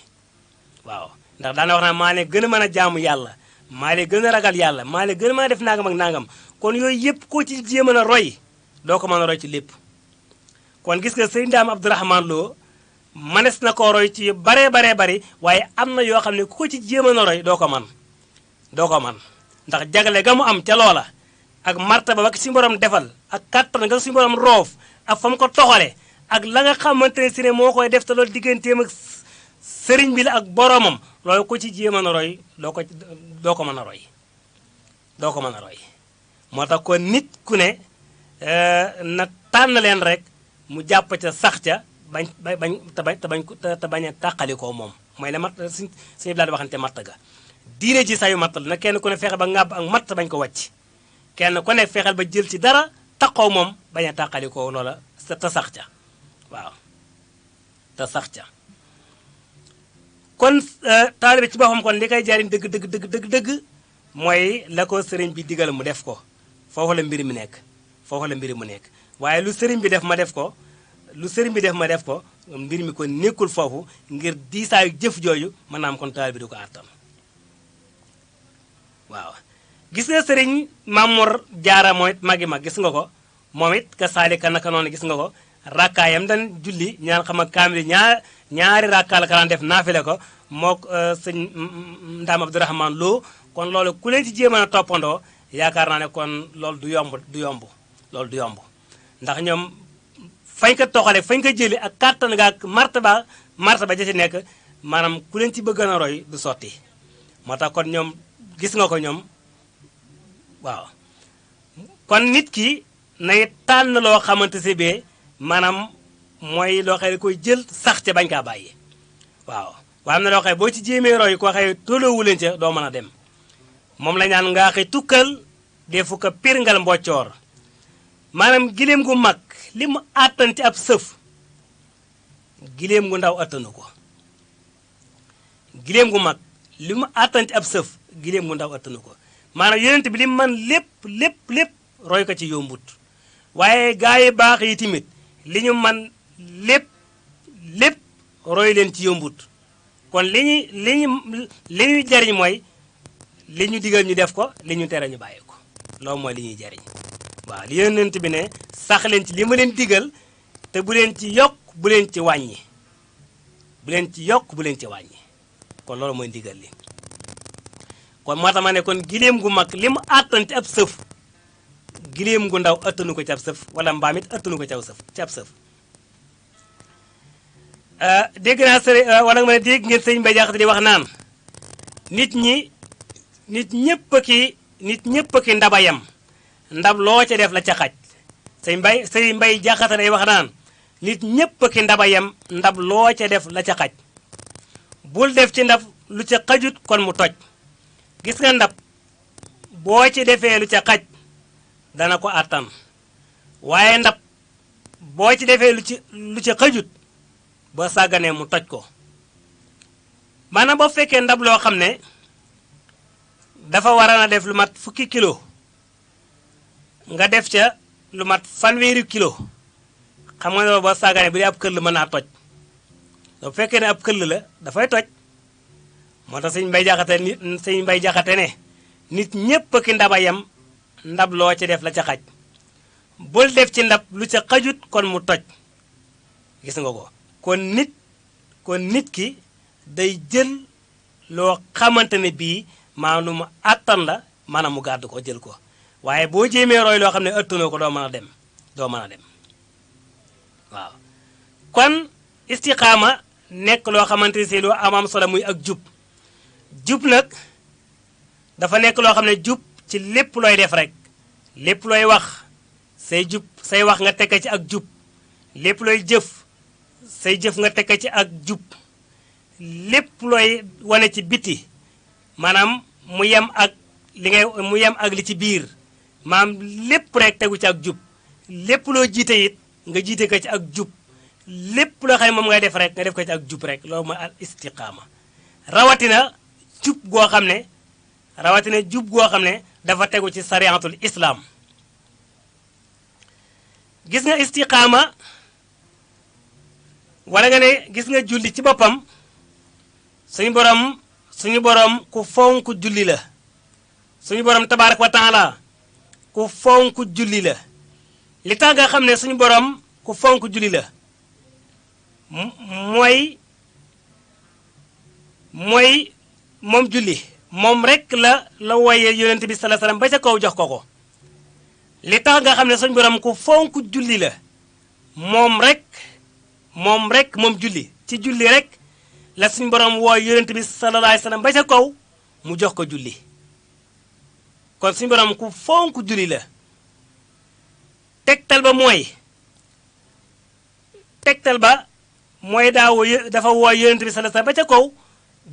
waaw ndax daana wax naa maa leen gën a mën a jaamu yàlla maa leen gën a ragal yàlla maa leen gën a mën a def nangam ak nangam kon yooyu yëpp koo ci jéem a roy doo ko mën a roy ci lépp kon gis nga sëriñ Dame Abdourahmane Lo manes na koo roy ci baree bari waaye am na yoo xam ne ku ko ci jéem a roy doo ko man ndax jagle ga mu am ca loola ak martaba ba suñu borom defal ak kattan nga suñu borom roof ak fa mu ko toxale ak la nga xamante ne si ne moo koy def te loolu digganteem ak sëriñ bi la ak boromam loolu ko ci jéem a roy doo ko mën a roy moo tax kon nit ku ne na tànn leen rek mu jàpp ca sax ca te bañ a tàqalikoo moom mooy la mat suñu daal di waxante matt ga diine ji sayu matt la na kenn ku ne fexe ba ŋàbb ak matt bañ ko wàcc kenn ku ne fexeel ba jël ci dara taqoo moom bañ a tàqalikoo loola te sax ca waaw te sax ca kon taalibe ci boppam kon li koy jariñ dëgg mooy la ko sëriñ bi digal mu def ko foofu la mbir mi nekk waaye lu sëriñ bi def ma def ko mbir mi kon nekkul foofu ngir diisaayu jëf jooju maanaam kon taalibe bi du ko àttan waaw gis nga sëriñ Mamour Jaara mooy it magi mag gis nga ko moom it ka saalika naka noonu gis nga ko rakkaayam dan julli ñaan xam ak kaamil ñaari rakkaa la ka daan def naafile ko mook sëñ Dame Abdourahmane Lo kon loolu ku leen ci jéem a toppandoo yaakaar naa ne kon loolu du yomb ndax ñoom fañ ko toxale fañ ko jëli ak kàttan nga ak martaba ja ci nekk maanaam ku leen ci bëgg a roy du sotti moo tax kon ñoom gis nga ko ñoom waaw kon nit ki nay tànn loo xamante si bee maanaam mooy loo xam ne koy jël sax ca bañ kaa bàyyi waaw waaye am na loo xam ne boo ci jéemee roy koo xam ne tolloowu leen ca doo mën a dem moom la ñaan ngaa xëy tukkal defu ko pirngal mboccoor maanaam giléem gu mag li mu àttan ci ab sëf giléem gu ndaw attanu ko giléem gu mag li mu àttan ci ab sëf giléem gu ndaw attanu ko maanaam yonent bi li mu man lépp roy ko ci yombut waaye gaa yi baax yi tamit li ñu man lépp roy leen ci yombut kon li ñuy jariñ mooy li ñu digal ñu def ko li ñu tere ñu bàyyi ko loolu mooy li ñuy jariñ waaw li yonent bi ne sax leen ci li ma leen digal te bu leen ci yokk bu leen ci wàññi bu leen ci yokk bu leen ci wàññi kon loolu mooy ndigal li kon moo tax ma ne kon giléem gu mag li mu àttan ci ab sëf giléem gu ndaw ëttanu ko ci ab sëf wala mbaam it ëttanu ko ci ab sëf dégg naa wala ma ne dégg ngeen sëñ Mbay Jaxate di wax naan nit ñëpp ki ndaba yam ndab loo ca def la ca xaj sëñ Mbay Jaxate day wax naan nit ñëpp ki ndaba yam ndab loo ca def la ca xaj bul def ci ndab lu ca xajut kon mu toj gis nga ndab boo ci defee lu ca xaj dana ko àttan waaye ndab boo ci defee lu ca xajut boo sàgganee mu toj ko maanaam boo fekkee ndab loo xam ne dafa war a def lu mat fukki kilo nga def ca lu mat fanweeri kilo xam nga ne boo sàgganee bu dee ab këll mën naa toj bu fekkee ne ab këll la dafay toj moo tax sëñ Mbay Jaxate ne nit ñépp ki ndaba yam ndab loo ci def la ca xaj bul def ci ndab lu ca xajut kon mu toj gis nga ko kon nit ki day jël loo xamante ne bii maanaam lu mu àttan la maanaam mu gàddu ko jël ko waaye boo jéemee roy loo xam ne ëttanoo ko doo mën a dem waaw kon istiqaama nekk loo xamante ne si lu am solo muy ak jub nag dafa nekk loo xam ne jub ci lépp looy def rek lépp looy wax say wax nga tekk ci ak jub lépp looy jëf say jëf nga tekk ci ak jub lépp looy wane ci biti maanaam mu yem ak li ci biir maanaam lépp rek tegu ci ak jub lépp loo jiite it nga jiite ko ci ak jub lépp loo xam ne moom ngay def rek nga def ko ci ak jub rek loolu mooy al istiqaama rawatina jub goo xam ne dafa tegu ci sariyatul islam gis nga istiqaama wala nga ne gis nga julli ci boppam suñu borom ku fonk julli la suñu borom tabaaraka wa taala ku fonk julli la li tax nga xam ne suñu borom ku fonk julli la mooy moom julli moom rek la woye yonent bi sallallahu alayhi wasallam ba ca kaw jox ko li tax nga xam ne suñu borom ku fonk julli la moom rek julli ci julli rek la suñu borom woo yonent bi sallallahu alayhi wasallam ba ca kaw mu jox ko julli kon suñu borom ku fonk julli la tegtal ba mooy dafa woo yonent bi sallallahu alayhi wasallam ba ca kaw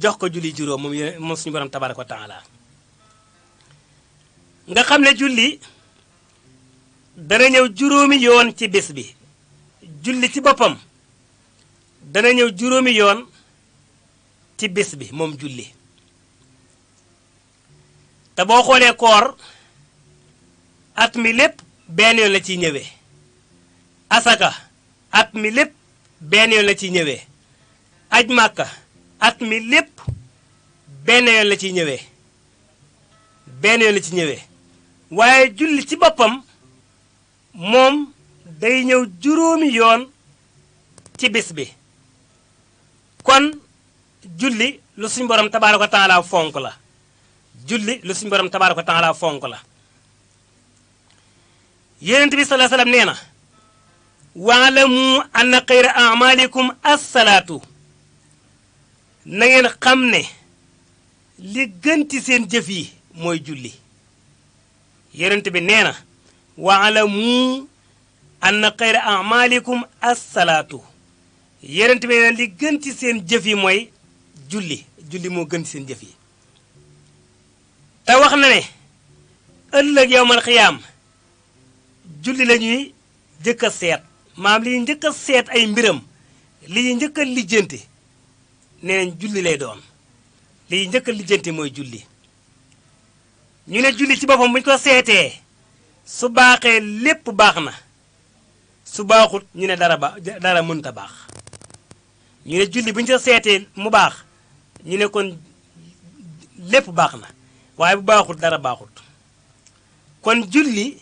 jox ko julli juróom moom suñu borom tabaaraka wa taala nga xam ne julli dana ñëw juróomi yoon ci bés bi julli ci boppam dana ñëw juróomi yoon ci bés bi moom julli te boo xoolee koor at mi lépp benn yoon la ciy ñëwee asaka at mi lépp benn yoon la ciy ñëwee aj màkka at mi lépp benn yoon la ciy ñëwee waaye julli ci boppam moom day ñëw juróomi yoon ci bis bi kon julli lu suñu borom tabaaraka wa taala fonk la yonent bi sallallahu alayhi wasallam nee na waalamu anna xayra amalikum assalaatu na ngeen xam ne li gën ci seen jëf yi mooy julli yonent bi nee na waalamu anna xayra amalikum assalaatu yonent bi nee na li gën ci seen jëf yi mooy julli moo gën ci seen jëf yi te wax na ne ëllëg yowmal xiyaam julli la ñuy njëkk a seet maam li ñuy njëkk a seet ay mbiram li ñuy njëkk a lijjanti nee nañ julli lay doon li ñuy njëkk a lijjanti mooy julli ñu ne julli ci boppam bu ñu ko seetee su baaxee lépp baax na su baaxut ñu ne dara mënta baax ñu ne julli bu ñu ko seetee mu baax ñu ne kon lépp baax na waaye bu baaxut dara baaxut kon julli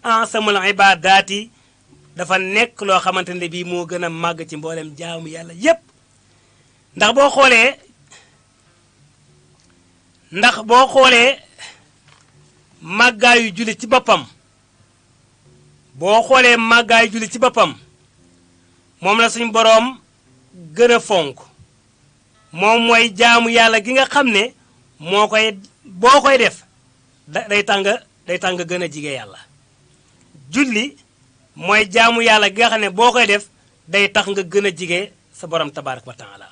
ansamul ibadaati dafa nekk loo xamante ne bii moo gën a màgg ci mboolem jaamu yàlla yépp ndax boo xoolee màggaayu julli ci boppam moom la suñu boroom gën a fonk moom mooy jaamu yàlla gi nga xam ne boo koy def day tax nga gën a jige yàlla julli mooy jaamu yàlla gi nga xam ne boo koy def day tax nga gën a jige sa borom tabaaraka wa taala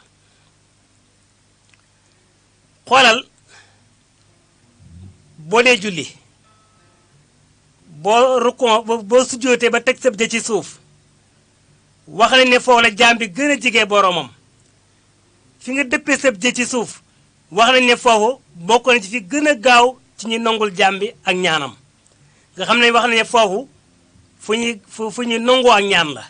xoolal boo dee julli boo sujjootee ba teg sab jë ci suuf wax nañ ne foofu la jaam bi gën a jige boromam fi nga dëppee sab jë ci suuf wax nañ ne foofu bokk na ci fi gën a gaaw ci ñi nongul jaam bi ak ñaanam nga xam ne wax nañ ne foofu fu ñuy nongoo ak ñaan la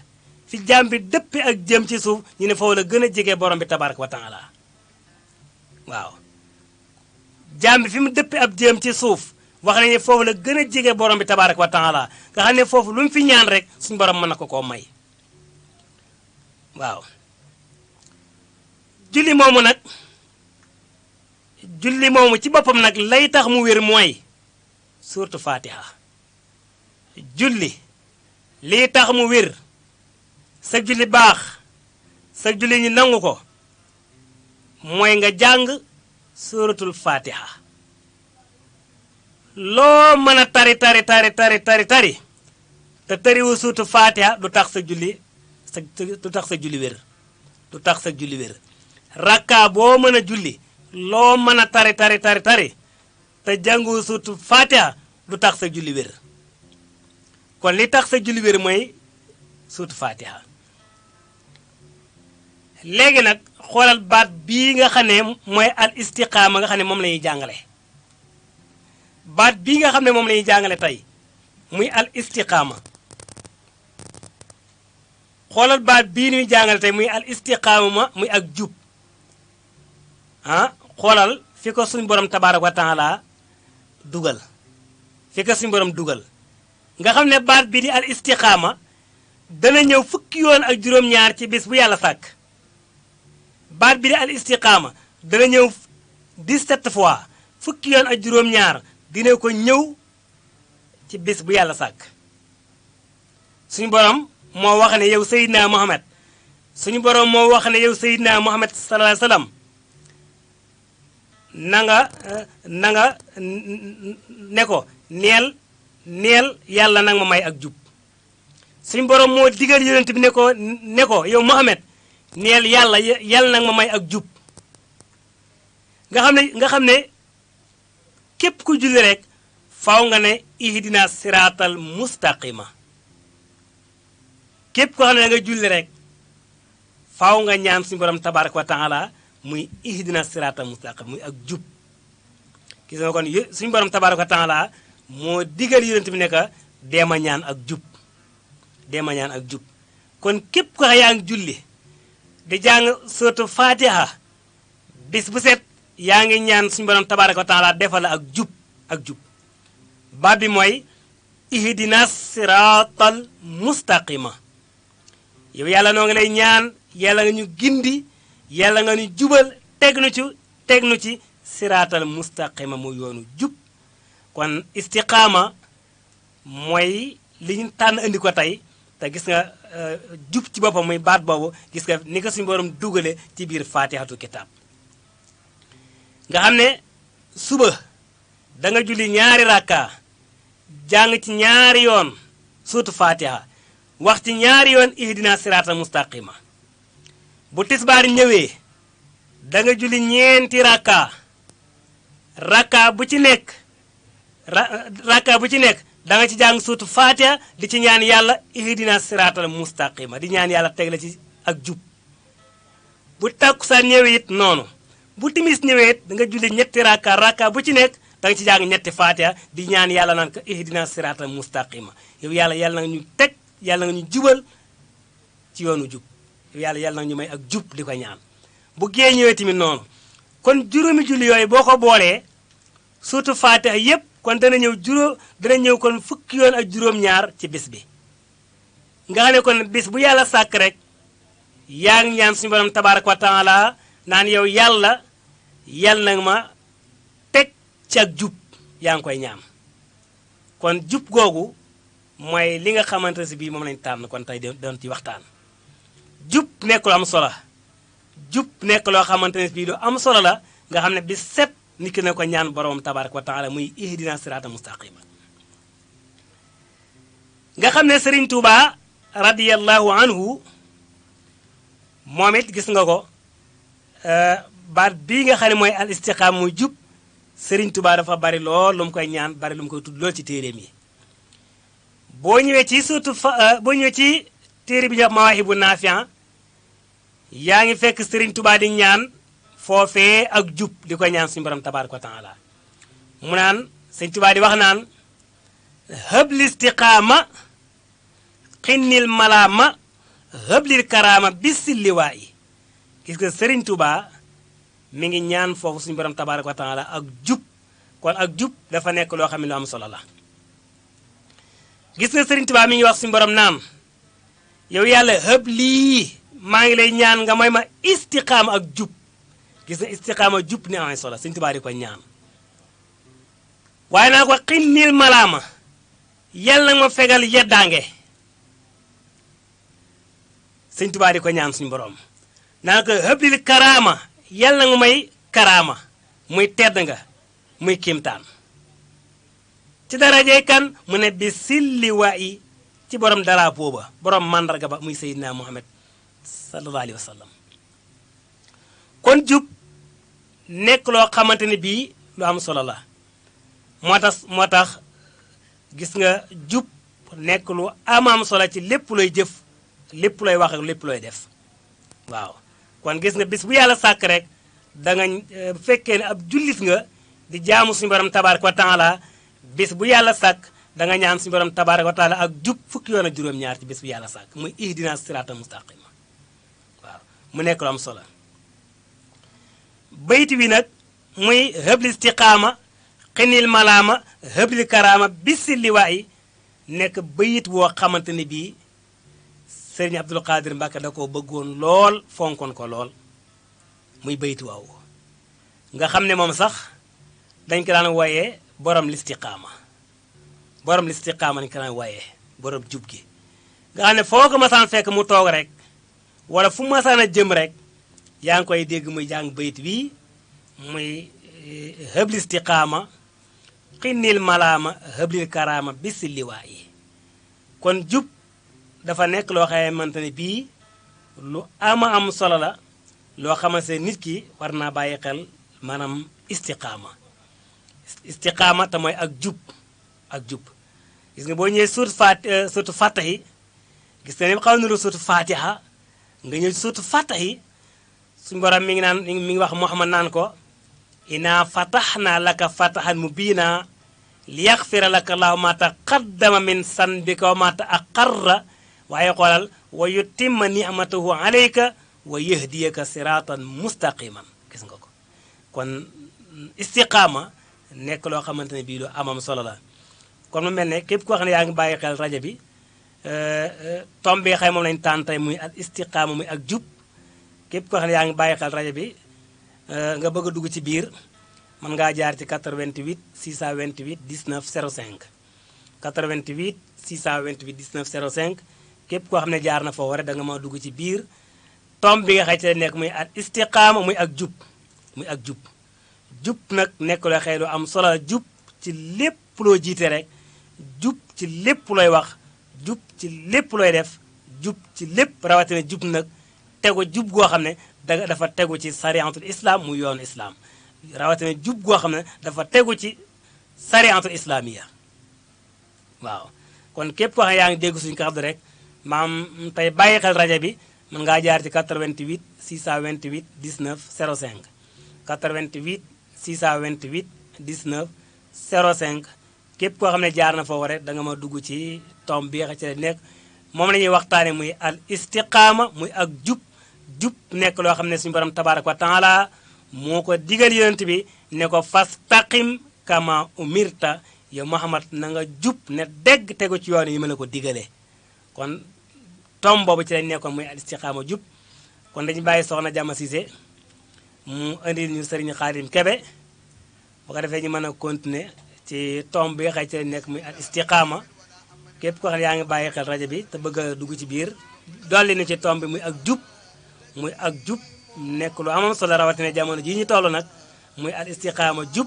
fi jaam bi dëppee ak jëm ci suuf ñu ne foofu la gën a jige borom bi tabaaraka wa taala waaw jaam bi fi mu dëppee ab jëm ci suuf wax nañ ne foofu la gën a jige borom bi tabaaraka wa taala nga xam ne foofu lu mu fi ñaan rek suñu borom mën na ko koo may waaw julli moomu ci boppam nag lay tax mu wér mooy suuratu Fatiha julli lii tax mu wér sa julli baax sa julli ñu nangu ko mooy nga jàng suuratul Fatiha loo mën a tari te tariwu suuratu Fatiha du tax sa julli wér rakka boo mën a julli loo mën a tari te jàngu suuratu Fatiha du tax sa julli wér kon li tax sa julli wér mooy suuratu Fatiha léegi nag xoolal baat bii nga xam ne mooy al istiqaama nga xam ne moom la ñuy jàngale baat bii nga xam ne moom la ñuy jàngale tey muy al istiqaama xoolal baat bii ñuy jàngale tey muy al istiqaama muy ak jub xoolal fi ko suñu borom tabaaraka wa taala dugal nga xam ne baat bi di al istiqaama dana ñëw fukki yoon ak juróom-ñaar ci bis bu yàlla sàkk baat bi di al istiqaama dana ñëw 17 fois fukki yoon ak juróom-ñaar dina ko ñëw ci bis bu yàlla sàkk suñu borom moo wax ne yow Seydina Muhammad sallallahu alayhi wa sallam na nga ne ko neel yàlla nag ma may ak jub suñu borom moo digal yonent bi ne ko yow Muhammad neel yàlla nag ma may ak jub nga xam ne képp ku julli rek faaw nga ne ihdina siraatal mustaqima képp ko xam ne da nga julli rek faaw nga ñaan suñu borom tabaaraka wa taala muy ihdina siraatal mustaqima muy ak jub gis nga kon suñu borom tabaaraka wa taala moo digal yonent bi ne ka deema ñaan ak jub kon képp ko yaa ngi julli di jàng suratu Fatiha bis bu set yaa ngi ñaan suñu borom tabaaraka wa taala defal ak jub baat bi mooy ihdina siraatal mustaqima yow yàlla noo ngi lay ñaan yàlla nga ñu gindi yàlla nga ñu jubal teg nu ci siraatal mustaqima mu yoonu jub kon istiqaama mooy li ñu tànn andi ko tey te gis nga jub ci boppam muy baat boobu gis nga ni ko suñu borom dugale ci biir faatihatu kitaab nga xam ne suba da nga julli ñaari rakka jàng ci ñaari yoon suuratu Fatiha wax ci ñaari yoon ihdina siraatal mustaqima bu tisbaar ñëwee da nga julli ñeenti rakka bu ci nekk da nga ci jàng suuratu Fatiha di ci ñaan yàlla ihdina siraatal mustaqima di ñaan yàlla teg la ci ak jub bu takkusaan ñëwee it noonu bu timis ñëwee it da nga julli ñetti rakka bu ci nekk da nga ci jàng ñetti Fatiha di ñaan yàlla naan ko ihdina siraatal mustaqima yow yàlla nga ñu teg yàlla nga ñu jubal ci yoonu jub yow yàlla nga ñu may ak jub di ko ñaan bu gee ñëwee tamit noonu kon juróomi julli yooyu boo ko boolee surtout Fatiha yépp kon dana ñëw kon fukki yoon ak juróom-ñaar ci bis bi nga xam ne kon bis bu yàlla sàkk rek yaa ngi ñaan suñu borom tabaaraka wa taala naan yow yàlla na ma teg ci ak jub yaa ngi koy ñaan kon jub googu mooy li nga xamante si bii moom lañ tànn kon tey doon ci waxtaan jub nekk lu am solo jub nekk loo xamante ne bii lu am solo la nga xam ne bi set nit ki ne ko ñaan borom tabaaraka wa taala muy ihdina sirata mustaqima nga xam ne Serigne Touba radiyallahu anhu moom it gis nga ko baat bii nga xam ne mooy al istiqaama muy jub Serigne Touba dafa bari lool lu mu koy ñaan bari lu mu koy tudd lool ci téeréem yi boo ñëwee ci surtout boo ñëwee ci téere bi ñu wax Mawaahibu Naafi' yaa ngi fekk Serigne Touba di ñaan foofee ak jub di ko ñaan suñu borom tabaaraka wa taala mu naan Serigne Touba di wax naan habl istiqaama xinnil malaama hablil karaama bisil liwaa yi gis nga Serigne Touba mi ngi ñaan foofu suñu borom tabaaraka wa taala ak jub kon ak jub dafa nekk loo xam ne lu am solo la gis nga Serigne Touba mi ngi wax suñu borom naan yow yàlla hëb lii maa ngi lay ñaan nga may ma istiqaama ak jub gis nga istiqaama jub ni am solo Serigne Touba di ko ñaan waaye naa ko xinnil malaama yàlla nga ma fegal yeddaange Serigne Touba di ko ñaan suñu borom naa ko hëblil karaama yàlla nga may karaama muy tedd nga muy kiimtaan ci darajey kan mu ne bi silli waa yi ci borom drapeau ba borom màndarga ba muy Seydina Muhammad sallallahu alayhi wa sallam kon jub nekk loo xamante ne bii lu am solo la moo tax gis nga jub nekk lu am solo ci lépp looy jëf lépp looy wax ak lépp looy def waaw kon gis nga bis bu yàlla sàkk rek danga bu fekkee ne ab jullit nga di jaamu suñu borom tabaaraka wa taala bis bu yàlla sàkk danga ñaan suñu borom tabaaraka wa taala ak jub fukki yoon ak juróom-ñaar ci bis bu yàlla sàkk muy ihdina sirata mustaqima waaw mu nekk lu am solo bayti wi nag muy hëbli istiqaama xinil malaama hëbli karaama bisil liwaa yi nekk bayit woo xamante ne bii Sëriñ Abdul Qadir Mbàkke da ko bëggoon lool fonkoon ko lool muy bayit waaw nga xam ne moom sax dañ ko daan wooyee borom listiqaama lañ ko daan wooyee borom jub gi nga xam ne foo ko masaan fekk mu toog rek wala fu masaan a jëm rek yaa ngi koy dégg muy jàng bayit bii muy hëbli istiqaama xinnil malaama hëblil karaama bisil liwaa yi kon jub dafa nekk loo xamante ne bii lu am solo la loo xamante nit ki war naa bàyyi xel maanaam istiqaama te mooy ak jub gis nga boo ñëwee surtout fàttahi gis nga ni xaw na lu surtout fatiha nga ñëw surtout fàttahi suñu borom mi ngi wax Muhammad naan ko inaa fataxnaa laka fatahan mubiina liyaxfira laka llaahu ma taqaddama min sanbika wa ma ta'axxara waaye xoolal wa yutimma ni'matahu alayka wa yahdiyaka siratan mustaqiman gis nga ko kon istiqaama nekk loo xamante ne bii lu amam solo la kon mu mel ne képp koo xam ne yaa ngi bàyyi xel rajo bi tomb bi xëy moom lañu tànn tey muy al istiqaama muy ak jub képp koo xam ne yaa ngi bàyyi xel rajo bi nga bëgg a dugg ci biir mën ngaa jaar ci 88 628 19 05 88 628 19 05 képp koo xam ne jaar na foofu rek da nga ma dugg ci biir tomb bi nga xëy ci nekk muy al istiqaama muy ak jub jub nag nekk loo xëy lu am solo jub ci lépp loo jiite rek jub ci lépp looy wax jub ci lépp looy def jub ci lépp rawatina jub nag tegu jub goo xam ne dafa tegu ci sariatul islam muy yoonu islam rawatina jub goo xam ne dafa tegu ci sariatul islamiya waaw kon képp koo xam ne yaa ngi dégg suñu kàddu rek maam tey bàyyi xel rajo bi mën ngaa jaar ci 88 628 19 05 88 628 19 05 képp koo xam ne jaar na foofu rek da nga ma dugg ci tomb bi nga ci la nekk moom la ñuy waxtaane muy al istiqaama muy ak jub nekk loo xam ne suñu borom tabaaraka wa taala moo ko digal yonent bi ne ko fastaqim kama umirta yow Muhammad na nga jub ne dégg tegu ci yoon yi ma la ko digalee kon tom boobu ci lañ nekkoon muy al istiqaama jub kon dañu bàyyi soxna Jama Cissé mu indil ñu Serigne Khadim Kebe bu ko defee ñu mën a continuer ci tom bi nga xëy ci lañ nekk muy al istiqaama képp ko xam yaa ngi bàyyi xel rajo bi te bëgg a dugg ci biir dolli ni ci tom bi muy ak jub nekk lu amam solo rawatina jamono jii ñu toll nag muy al istiqaama jub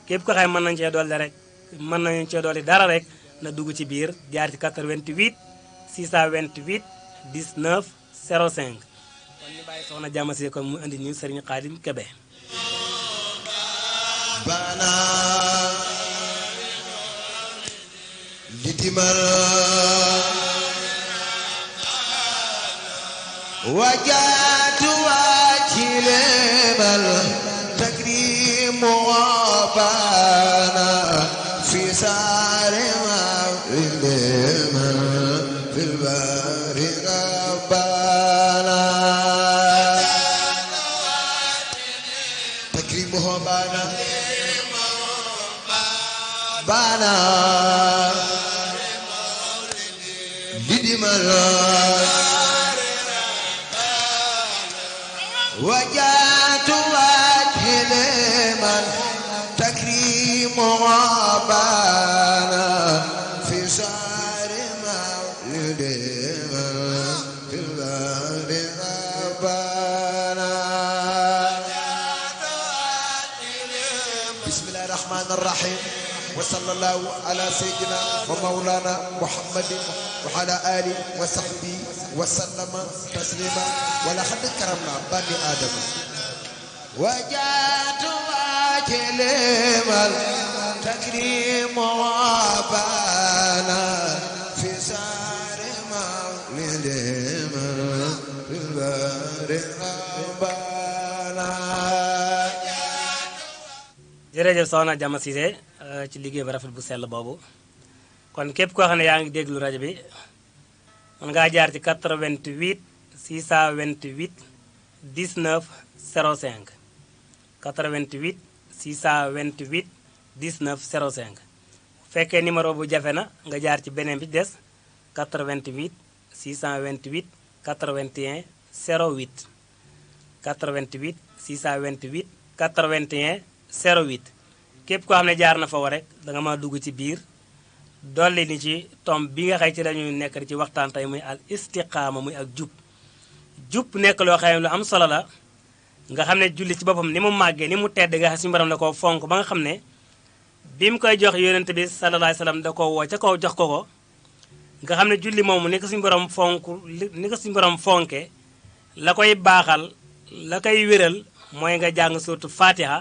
képp ko xam mën nañu cee dolli rek mën nañu cee dolli dara rek na dugg ci biir jaar ci 88 628 19 05 kon ñu bàyyi soxna Jama Cissé kon mu indi ñu Serigne Khadim Kebe bana litimal wajatu wajilemal takrimu bana fi sarema lilema fil bari rabbana takrimu bana bana lidimal وجات وجه لمن تكريم ربنا في شعر مولد في البر ربنا بسم الله الرحمن الرحيم وصلى الله على سيدنا ومولانا محمد وعلى آله وصحبه وسلم تسليما ولقد كرمنا بني آدم وجات واجلم التكريم ربنا في سار مولد في البر ربنا jërëjëf soxna Jama Cissé ci liggéey bu rafet bu sell boobu kon képp koo xam ne yaa ngi déglu rajo bi mën ngaa jaar ci 88 628 19 05 88 628 19 05 bu fekkee numéro bu jafe na nga jaar ci beneen bi des 88 628 81 08 88 628 81 08 képp koo xam ne jaar na fa war rek danga ma dugg ci biir dolli ni ci tom bi nga xëy ci lañu nekk ci waxtaan tey muy al istiqaama muy ak jub nekk loo xam ne lu am solo la nga xam ne julli ci boppam ni mu màggee ni mu tedd nga xam suñu borom da ko fonk ba nga xam ne bi mu koy jox yonent bi sallallahu alayhi wasallam da ko woo ca kaw jox ko nga xam ne julli moomu ni ko suñu borom fonke la koy baaxal la koy wéral mooy nga jàng surtout fatiha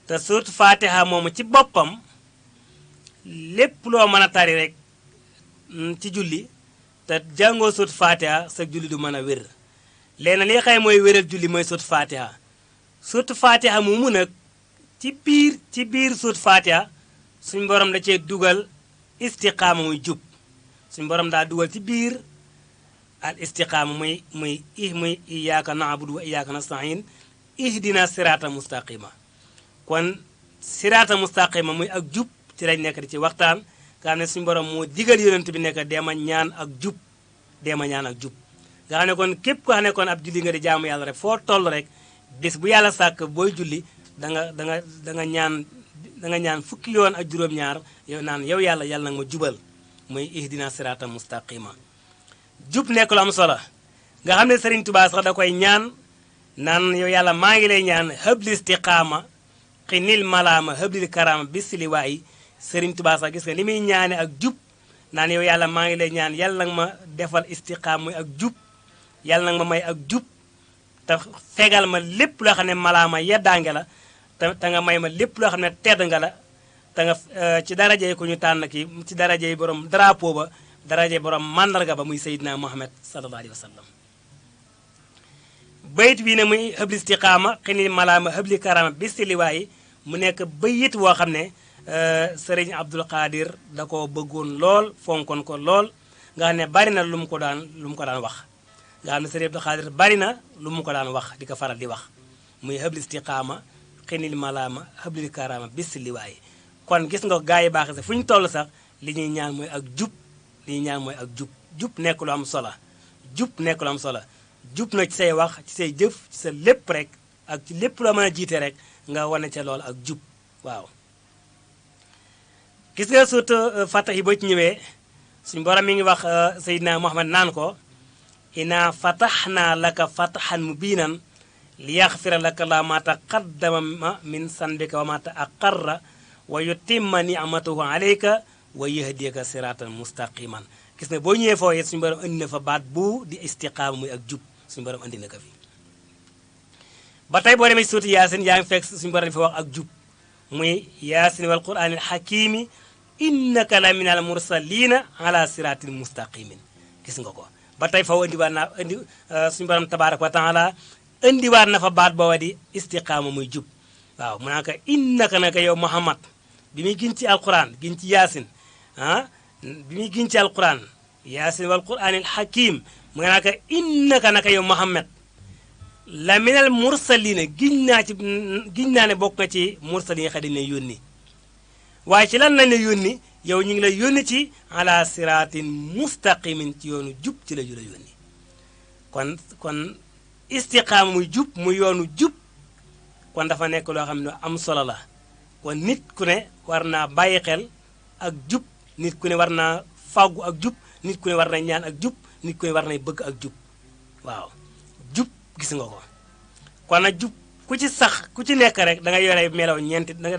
te surtout fatiha moomu ci boppam lépp loo mën a tari rek ci julli te jàngoo sut fatiha sa julli du mën a wér léegi nag li xëy mooy wéral julli mooy sut fatiha moomu nag ci biir sut fatiha suñ borom da cee dugal istiqaama muy jub suñ borom daa dugal ci biir al istiqaama muy iyyaka na'budu wa iyyaka nasta'in ihdina sirata mustaqima kon sirata mustaqima muy ak jub ci lañ nekk di ci waxtaan nga xam ne suñu borom moo digal yonent bi nekk deema ñaan ak jub nga xam ne kon képp ko xam ne kon ab julli nga di jaamu yàlla rek foo toll rek bis bu yàlla sàkk booy julli da nga ñaan fukki yoon ak juróom-ñaar yow naan yow yàlla nag ma jubal muy ihdina sirata mustaqima jub nekk lu am solo nga xam ne Serigne Touba sax da koy ñaan naan yow yàlla maa ngi lay ñaan habli istiqaama xinil malaama hablil karama bisiliwaayi Serigne Touba sax gis nga li muy ñaane ak jub naan yow yàlla maa ngi lay ñaan yàlla nag ma defal istiqaam muy ak jub yàlla nag ma may ak jub te fegal ma lépp loo xam ne malaama yeddaange la te nga may ma lépp loo xam ne tedd nga la te nga ci darajey ku ñu tànn kii ci darajey borom drapeau ba darajey borom mandarga ba muy Seydina Muhammad sallallahu alayhi wa sallam bayit bii ne muy habli istiqaama xinil malaama habli karama bisiliwaayi mu nekk bayit woo xam ne Sëriñ Abdul Qadir da ko bëggoon lool fonkoon ko lool nga xam ne bari na lu mu ko daan wax nga xam ne Sëriñ Abdul Qadir bari na lu mu ko daan wax di ko faral di wax muy habli istiqaama xinil malaama habli karama bis liwaay kon gis nga gaa yi baax sax fu ñu toll sax li ñuy ñaan mooy ak jub li ñuy ñaan mooy ak jub jub nekk lu am solo jub nekk lu am solo jub na ci say wax ci say jëf ci sa lépp rek ak ci lépp loo mën a jiite rek nga wane ca loolu ak jub waaw gis nga surtout fatax yi boo ci ñëwee suñu borom mi ngi wax Seydina Muhammad naan ko inna fataxnaa laka fataxan mubiinan liyaxfira laka la ma taqaddama min sanbika wa ma taaqarra wa yutimma ni'matahu alayka wa yahdiyaka siratan mustaqiman gis nga boo ñëwee foofu suñu borom andi na fa baat bu di istiqaama muy ak jub suñu borom andi na ko fi ba tey boo demee ci suuti yaasin yaa ngi fekk suñu borom dafa wax ak jub muy yaasin wal quraanil xakimi innaka la minal mursalina ala siratin mustaqimin gis nga ko ba tey faw indiwaat naa suñu borom tabaraka wa taala indiwaat na fa baat booba di istiqaama muy jub waaw mu naa ko innaka naka yow Muhammad bi muy gin ci alquran gin ci yaasin bi muy gin ci alquran yaasin wal quraanil hakim mu naa ko innaka naka yow Muhammad la minal mursalina giñ naa ne bokk nga ci mursal yi nga xam ne yónni waaye ci lan lañ la yónni yow ñu ngi lay yónni ci ala siratin mustaqimin ci yoonu jub ci la yónni kon istiqaama muy jub muy yoonu jub kon dafa nekk loo xam ne am solo la kon nit ku ne war naa bàyyi xel ak jub nit ku ne war naa fàggu ak jub nit ku ne war na ñaan ak jub nit ku ne war nay bëgg ak jub waaw jub gis nga ko kon nag jub ku ci sax ku ci nekk rek da ngay yore melaw ñeenti da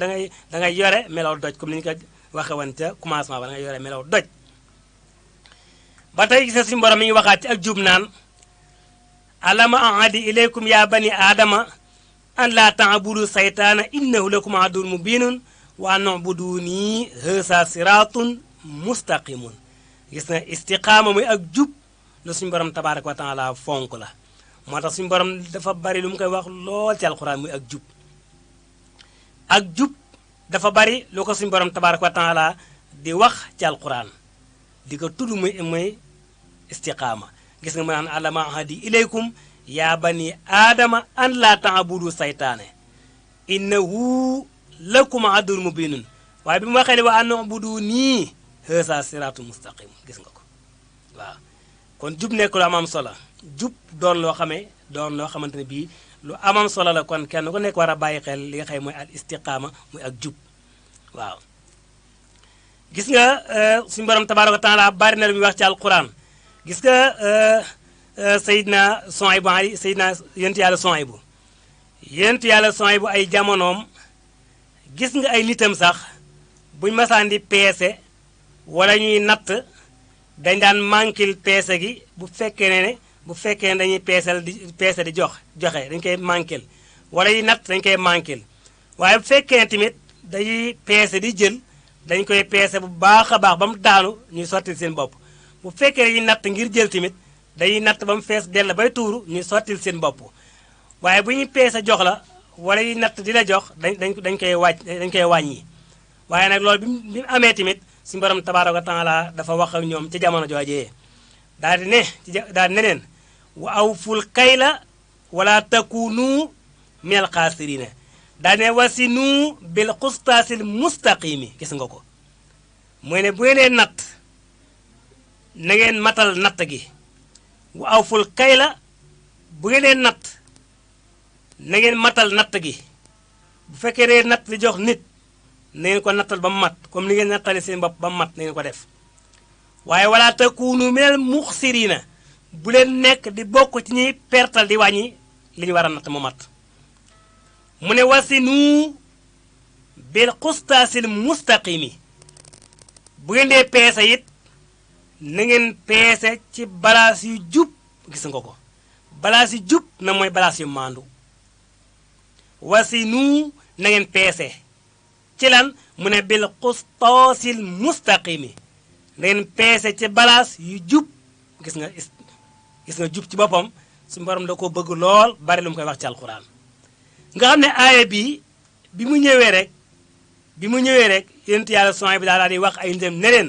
ngay yore melaw doj comme ni ñu ko waxe woon ca commencement ba da ngay yore melaw doj ba tey gis na suñu borom mi ngi waxaat ci ak jub naan alama ahadi ilaykum ya bani aadama an laa taabudu saytaana innahu lakum aduwwun mubinun wa an ubuduni haza siratun mustaqimun gis na istiqaama muy ak jub la suñu borom tabaraka wa taala fonk la moo tax suñu borom dafa bari lu mu koy wax lool ci alquran muy ak jub dafa bari lu ko suñu borom tabaraka wa taala di wax ci alquran di ko tudd muy istiqaama gis nga mu naan alama ahadi ilaykum ya bani aadama an laa taabudu saytaane innahu lakum aduwwun mubinun waaye bi mu waxee ne wa an ubudu nii haza siratu mustaqim gis nga ko waaw kon jub nekk lu am solo jub doon loo xamante ne bii lu amam solo la kon kenn ku nekk war a bàyyi xel li nga xam mooy al istiqaama muy ak jub waaw gis nga suñu borom tabaaraka wa taala bari na lu muy wax ci alquran gis nga Seydina Suhaybu Seydina yonent yàlla Suhaybu ay jamonoom gis nga ay nitam sax buñ masaan di peese wala ñuy natt dañ daan manquil peese gi bu fekkee ne dañuy peese di joxe dañ koy manquil wala yi natt dañ koy manquil waaye bu fekkee ne tamit dañuy peese di jël dañ koy peese bu baax a baax ba mu daanu ñuy sottil seen bopp bu fekkee dañuy natt ngir jël tamit dañuy natt ba mu fees dell bay tuuru ñuy sottil seen bopp waaye bu ñuy peese jox la wala yi natt di la jox dañ koy wàññi waaye nag loolu bi mu amee tamit suñu borom tabaaraka wa taala dafa wax ak ñoom ci jamono joojee daal di ne leen wa awful kayla wala takunu minal xaasirina daal di ne wasinu bil xustaasil mustaqimi gis nga ko mooy ne bu ngeen natt na ngeen matal natt gi wa awful kayla bu ngeen natt na ngeen matal natt gi bu fekkee ne natt di jox nit na ngeen ko nattal ba mu mat comme ni ngeen nattale seen bopp ba mu mat na ngeen ko def waaye wala takunu minal muxsirina bu leen nekk di bokk ci ñuy pertal di wàññi li ñu war a natt mu mat mu ne wasinu bil xustaasil mustaqimi bu ngeen dee peese it na ngeen peese ci balaas yu jub gis nga ko balaas yu jub na mooy balaas yu maandu wasinu na ngeen peese ci lan mu ne bil xustaasil mustaqimi na ngeen peese ci balaas yu jub gis nga jub ci boppam suñu borom da ko bëgg lool bari lu mu koy wax ci alquran nga xam ne aaya bi bi mu ñëwee rek yonent yàlla Suhaybu bi daal di wax ay ndem ne leen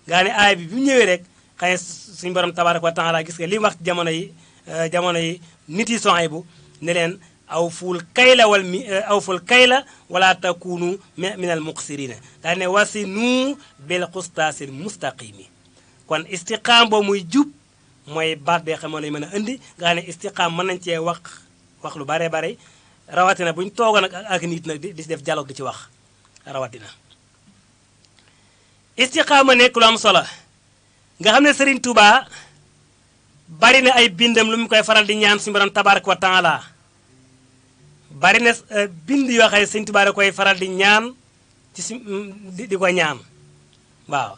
nga xam ne aaya bi mu ñëwee rek xëy suñu borom tabaraka wa taala gis nga li mu wax jamono yi nit yi Suhaybu ne leen awful kayla wala takunu min al muqsirina daa ne wasinu bil qustaasil mustaqimi kon istiqaam boo muy jub mooy baat bee xam moo lay mën a indi nga xam ne istiqaam mën nañ cee wax lu bare bare rawatina bu ñu toogoon ak nit nag di def dialogue di ci wax rawatina istiqaama nekk lu am solo nga xam ne Serigne Touba bari na ay bindam lu mu koy faral di ñaan suñu borom tabaraka wa taala bari na bind yoo xam ne Serigne Touba da koy faral di ñaan ci di ko ñaan waaw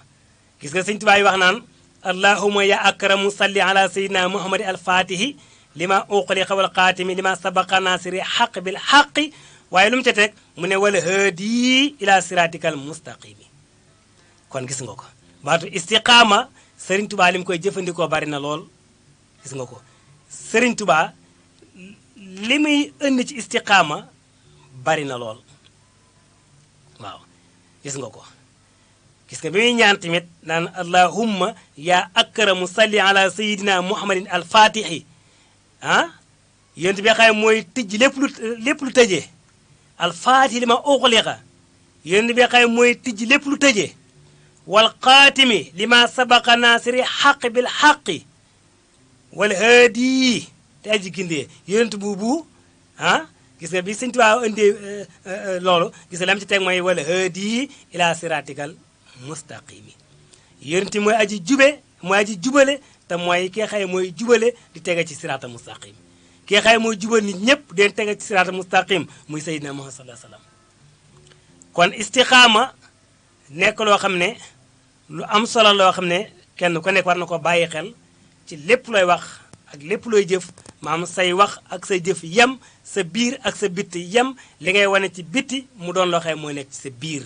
gis nga Serigne Touba yi wax naan allahumma ya akramu salli ala sayyidina muhammadi al-fatihi lima uqliqa wal xaatimi lima sabaqa nasiri xaq bil xaqi waaye lu mu ca teg mu ne wala haadi ila siratikal mustaqimi kon gis nga ko baatu istiqaama Serigne Touba li mu koy jëfandikoo bari na lool gis nga ko Serigne Touba li muy indi ci istiqaama bari na lool waaw gis nga ko gis nga bi muy ñaan tamit naan allahumma ya akramu salli ala sayidina muhammadin al fatihi yént bi xay mooy tëj lépp lu tëjee al fatihi li ma uxliqa yént bi xay mooy tëj lépp lu tëjee wal xaatimi li ma sabaqa nasiri xaq bil xaqi wal haadi te aji gindee yonent buubu gis nga bi Sëñ Tuubaa indee loolu gis nga lam ci teg mooy wal haadi ila siratikal mustaqimi yonent mooy aji jubale te mooy ki xëy mooy jubale di tege ci sirata mustaqim ki xëy mooy jubal nit ñëpp den tege ci sirata mustaqim muy Seydina Muhammad sallallahu alayhi wasallam kon istiqaama nekk loo xam ne lu am solo loo xam ne kenn ku nekk war na ko bàyyi xel ci lépp looy wax ak lépp looy jëf maam say wax ak say jëf yem sa biir ak sa bitti yem li ngay wane ci bitti mu doon loo xam mooy nekk ci sa biir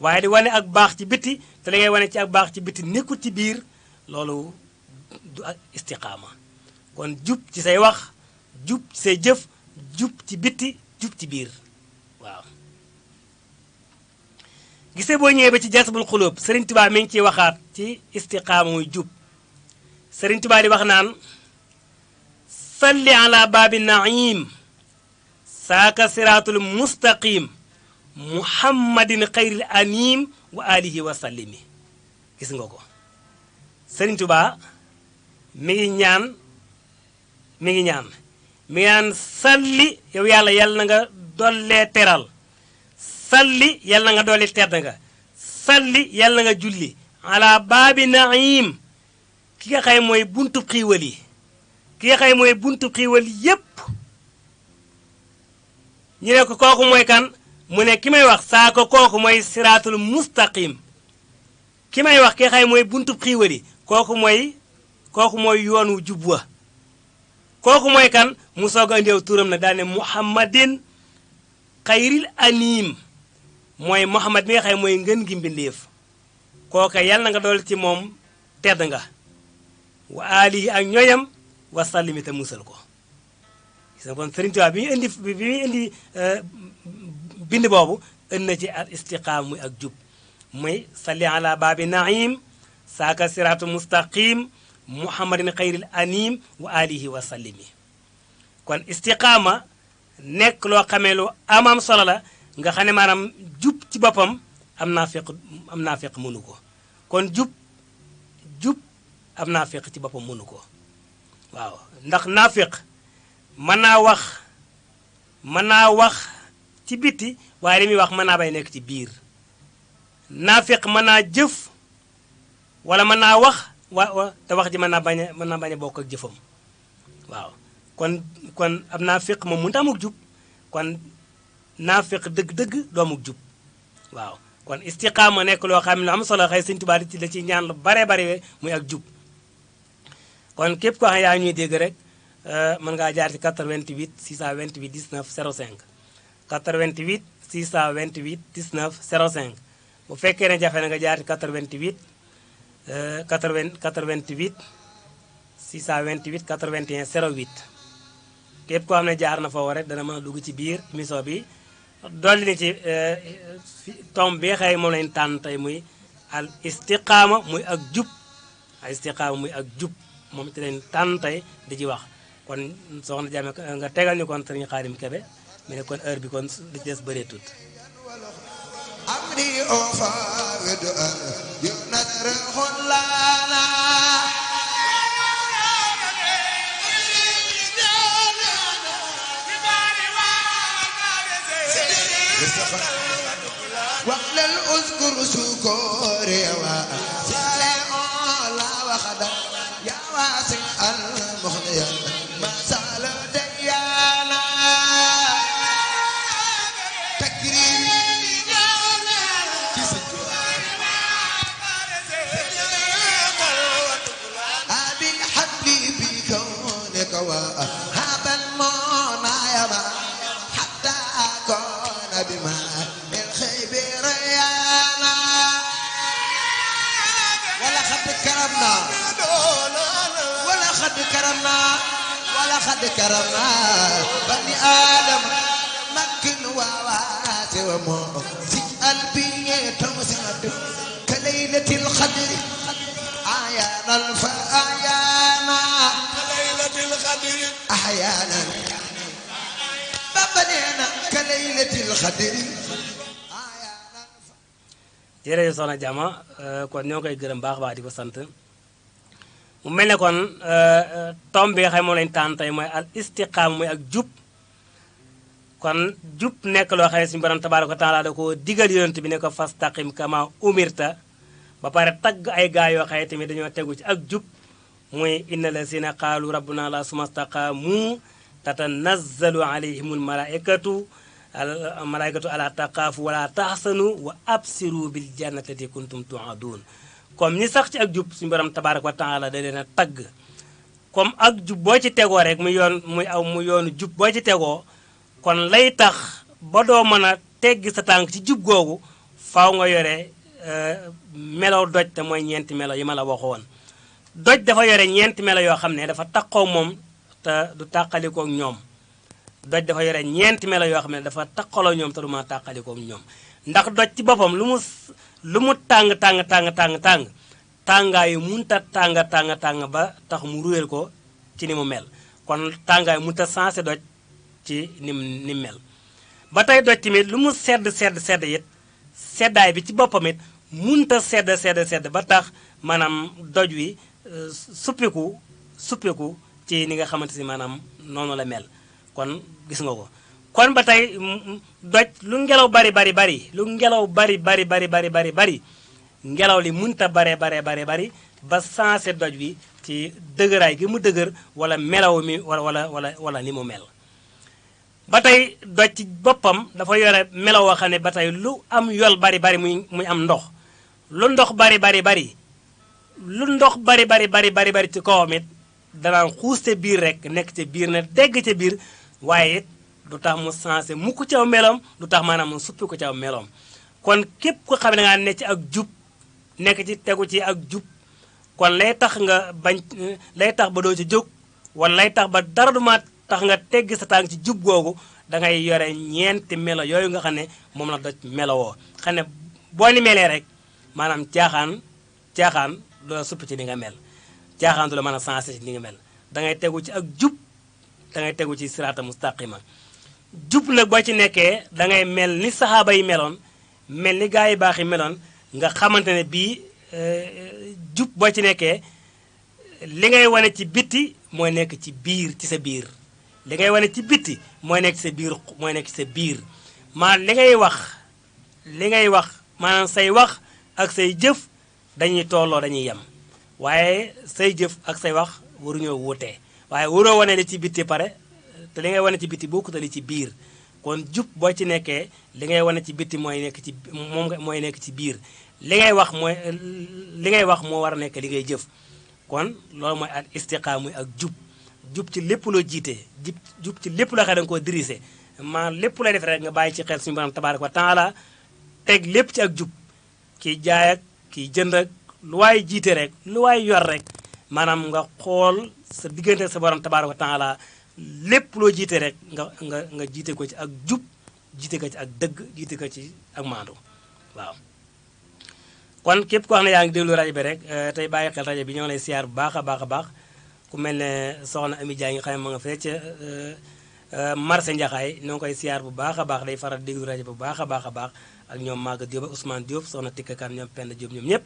waaye di wane ak baax ci bitti te li ngay wane ci ak baax ci bitti nekkul ci biir loolu du ak istiqaama kon jub ci say wax jub ci say jëf jub ci bitti jub ci biir waaw gisee boo ñëwee ba ci jasbul xulóob Serigne Touba mi ngi ciy waxaat ci istiqaama muy jub Serigne Touba di wax naan salli ala baabi naim saaka siraatul mustaqim muhammadin xayril anim wa alihi wa sallimi gis nga ko Serigne Touba mi ngi ñaan salli yow yàlla na nga dollee teral salli yàlla nga dolli tedd nga salli yàlla nga julli ala baabi naim ki nga xay mooy buntu xiiwal yi ki nga xay mooy buntu xiiwal yépp ñu ne ko kooku mooy kan mu ne ki may wax saa ko kooku mooy siraatul mustaqim ki may wax ki nga xay mooy buntu xiiwal yi kooku mooy yoon wu jub wa kooku mooy kan mu soog a andeew turam na daal ne muhammadin xayril anim mooy muhammad mi nga xam mooy ngën gi mbindeef kooka yàlla na nga dool ci moom tedd nga wa ali ak ñoñam wa sallimi te musal ko gis nga kon Serigne Touba bi muy indi bind boobu ën na ci al istiqaam muy ak jub muy salli ala baabi naim saaka siratu mustaqim muhammadin xayril anim wa alihi wa sallimi kon istiqaama nekk loo xamee lu amam solo la nga xam ne maanaam jub ci boppam am naa feq mënu ko kon jub am naa feq ci boppam mënu ko waaw ndax naafiq mën naa wax ci bitti waaye li muy wax mën naa bay nekk ci biir naafiq mën naa jëf wala mën naa wax te wax ji mën naa bañ a bokk ak jëfam waaw kon am naafiq moom mënut a amuk jub kon naafiq dëgg-dëgg doomuk jub waaw kon istiqaama nekk loo xam ne lu am solo xëy Sëñ Tuubaa la ci ñaan lu bare bare muy ak jub kon képp koo xam yaa ñuy dégg rek mën ngaa jaar ci 88 628 19 05 88 628 19 05 bu fekkee ne jafe na nga jaar ci 88 88 628 81 08 képp koo xam ne jaar na fa war rek dana mën a dugg ci biir émission bi dolli ni ci tomb bi xëy moom lañ tànn tey muy al istiqaama muy ak jub al istiqaama muy ak jub moom ci lañ tànn tey di ci wax kon soxna Jaame nga tegal ñu kon sëriñ Xaadim Kebe mu ne kon heure bi kon li ci des bëreetut amri o fawid yunadr khulana وقل اذكر سكوري وسلام لا وخدا يا واسع المخنيا ما سال ديانا تكريم ابي الحبيب كونك وهذا المنايا حتى اكون بما ولقد كرمنا بني آدم مكن ووات ومو في قلبي تمسد كليلة القدر أحيانا فأحيانا كليلة القدر أحيانا ببنينا كليلة القدر jërëjëf soxna Jama kon ñoo koy gërëm baax baax di ko sant mu mel ne kon tomb bi nga xam moom lañu tànn tey mooy al istiqaama mooy ak jub kon jub nekk loo xam ne suñu borom tabaaraka wa taala da ko digal yonent bi ne ko fastaqim kama umirta ba pare tagg ay gaa yoo xam ne tamit dañoo tegu ci ak jub muy inna lazina qaalu rabbuna la summa staqaamu tatanazzalu alayhimul malaikatu ala taqaafu wala taxsanu wa absiru bil jannati allati kuntum tuadun comme ñi sax ci ak jub suñu borom tabaaraka wa taala da leen a tagg comme ak jub boo ci tegoo rek mu yoonu jub boo ci tegoo kon lay tax ba doo mën a teggi sa tànk ci jub googu faaw nga yore melow doj te mooy ñeenti melo yi ma la waxoon doj dafa yore ñeenti melo yoo xam ne dafa taqoo moom te du tàqalikoo ak ñoom doj dafa yore ñeenti melo yoo xam ne dafa taqaloo ñoom te du ma tàqalikoo ak ñoom ndax doj ci boppam lu mu tàng tàngaayu munta tàng ba tax mu ruweel ko ci ni mu mel kon tàngaayu munta sensé doj ci ni mel ba tey doj tamit lu mu sedd it seddaay bi ci boppam it munta sedd ba tax maanaam doj wi suppiku ci ni nga xamante si maanaam noonu la mel kon gis nga ko kon ba tey doj lu ngelaw bari lu ngelaw bari ngelaw li munta bari ba sensé doj wi ci dëgëraay gi mu dëgër wala melaw mi wala ni mu mel ba tey doj ci boppam dafa yore melaw woo xam ne ba tey lu am yol bari muy am ndox lu ndox bari ci kawam it danaan xuus ca biir rek nekk ca biir na dégg ca biir waaye it du tax mu sensé mukk caw meloom du tax maanaam mu suppi ko caw meloom kon képp ko xam ne dangaa ne ci ak jub nekk ci tegu ci ak jub kon lay tax ba doo ci jóg wala lay tax ba dara du ma tax nga teggi sa tànk ci jub googu dangay yore ñeenti melo yooyu nga xam ne moom la doj melowoo xam ne boo ni melee rek maanaam caaxaan du la suppi ci ni nga mel caaxaan du la mën a sensé ci ni nga mel dangay tegu ci ak jub dangay tegu ci siraata mustaqima jub nag boo ci nekkee dangay mel ni saxaaba yi meloon mel ni gaa yi baax yi meloon nga xamante ne bii jub boo ci nekkee li ngay wane ci bitti mooy nekk ci biir ci sa biir li ngay wane ci bitti mooy nekk ci sa biir maanaam li ngay wax maanaam say wax ak say jëf dañuy tolloo dañuy yem waaye say jëf ak say wax waruñoo wutee waaye waroo wane li ci bitti pare te li ngay wane ci bitti bokkut li ci biir kon jub boo ci nekkee li ngay wane ci bitti mooy nekk ci biir li ngay wax moo war a nekk li ngay jëf kon loolu mooy al istiqaam muy ak jub ci lépp loo jiitee jub ci lépp loo xam da nga koo dirise lépp lay def rek nga bàyyi ci xel suñu borom tabaaraka wa taala teg lépp ci ak jub kiy jaay ak kiy jënd ak lu waay jiite rek lu waay yor rek maanaam nga xool sa diggante sa borom tabaaraka wa taala lépp loo jiite rek nga jiite ko ci ak jub jiite ko ci ak dëgg jiite ko ci ak maandu waaw kon képp koo xam ne yaa ngi déglu rajo bi rek tey bàyyi xel rajo bi ñoo ngi lay siyaar bu baax a baax ku mel ne soxna Ami Dia nga xam ne ma nga fee ca marché Njaxaay ñoo ngi koy siyaar bu baax a baax day faral déglu rajo bu baax a baax a baax ak ñoom Maga Diop ak Ousmane Diop soxna Tikka Kan ñoom Penda Diop ñoom ñëpp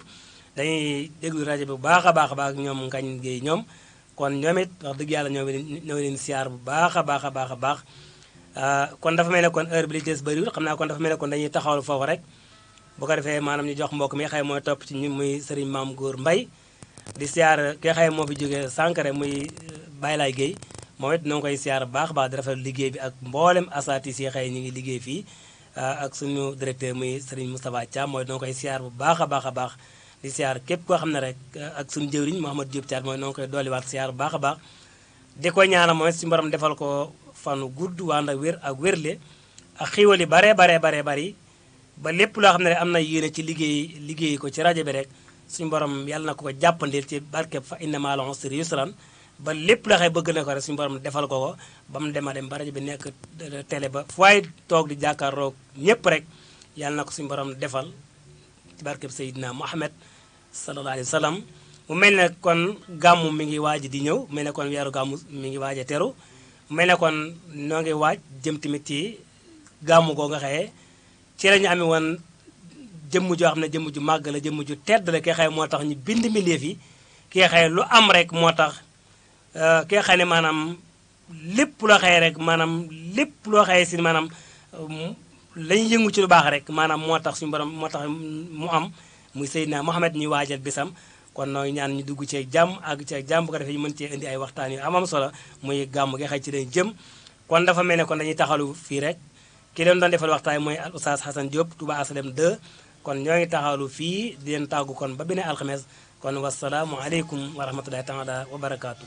dañuy déglu rajo bu baax a baax a baax ak ñoom Ngañ Guèye ñoom kon ñoom it wax dëgg yàlla ñoo ngi leen siyaar bu baax a baax a baax a baax kon dafa mel ne kon heure bi li des bëriwul xam naa kon dafa mel ne kon dañuy taxawal foofu rek bu ko defee maanaam ñu jox mbokk mi xëy mooy topp ci ñu muy Serigne Mame Goor Mbaye di siyaar ki xëy moo fi jógee Sankare muy Baye Laye Guèye moom it noo ngi koy siyaar bu baax a baax di rafetlu liggéey bi ak mboolem asatis yi xëy ñu ngi liggéey fii ak suñu directeur muy Serigne Moustapha Thiam mooy noo ngi koy siyaar bu baax a baax a baax di siyaar képp koo xam ne rek ak suñu jëwriñ Mouhamadou Diop Thiat mooy noo ngi koy dolliwaat siyaar bu baax a baax di ko ñaanal mooy suñu borom defal ko fanu gudd wànd ak wér ak wérle ak xiiwal yi baree bari ba lépp loo xam ne am na yéene ci liggéey ko ci rajo bi rek suñu borom yàlla na ko jàppandil ci barkeb fa inna ma'al usri yusran ba lépp la xëy bëgg na ko rek suñu borom defal ko ba mu dem ba rajo bi nekk télé ba fu waay toog di jàkkaarloog ñëpp rek yàlla na ko suñu borom defal ci barkeb Seydina Muhammad sallallahu alayhi wa sallam mu mel ne kon gàmmu mi ngi waaj di ñëw mel ne kon weeru gàmmu mi ngi waaj a teru mel ne kon noo ngi waaj jëm tamit ci gàmmu goo nga xëyee ci la ñu amee woon jëmm joo xam ne jëmm ju màgg la jëmm ju tedd la kee xëy moo tax ñu bind mbindeef yi kee xëy lu am rek moo tax kee xëy ne maanaam lépp loo xëy rek maanaam lépp loo xëy si maanaam lañu yëngu ci lu baax rek maanaam moo tax suñu borom moo tax mu am muy Seydina Mohamed ñuy waajal bisam kon nooy ñaan ñu dugg ci jàmm ak ci jàmm bu ko defee ñu mën cee indi ay waxtaan yu am solo muy gàmm gi xëy ci lañ jëm kon dafa mel ne kon dañuy taxalu fii rek ki leen doon defal waxtaan mooy al Oustaz Assane Diop Touba Asalem 2 kon ñoo ngi taxalu fii di leen tàggu kon ba beneen alxames kon wasalaamu aleykum wa rahmatullahi taala wa barakaatu.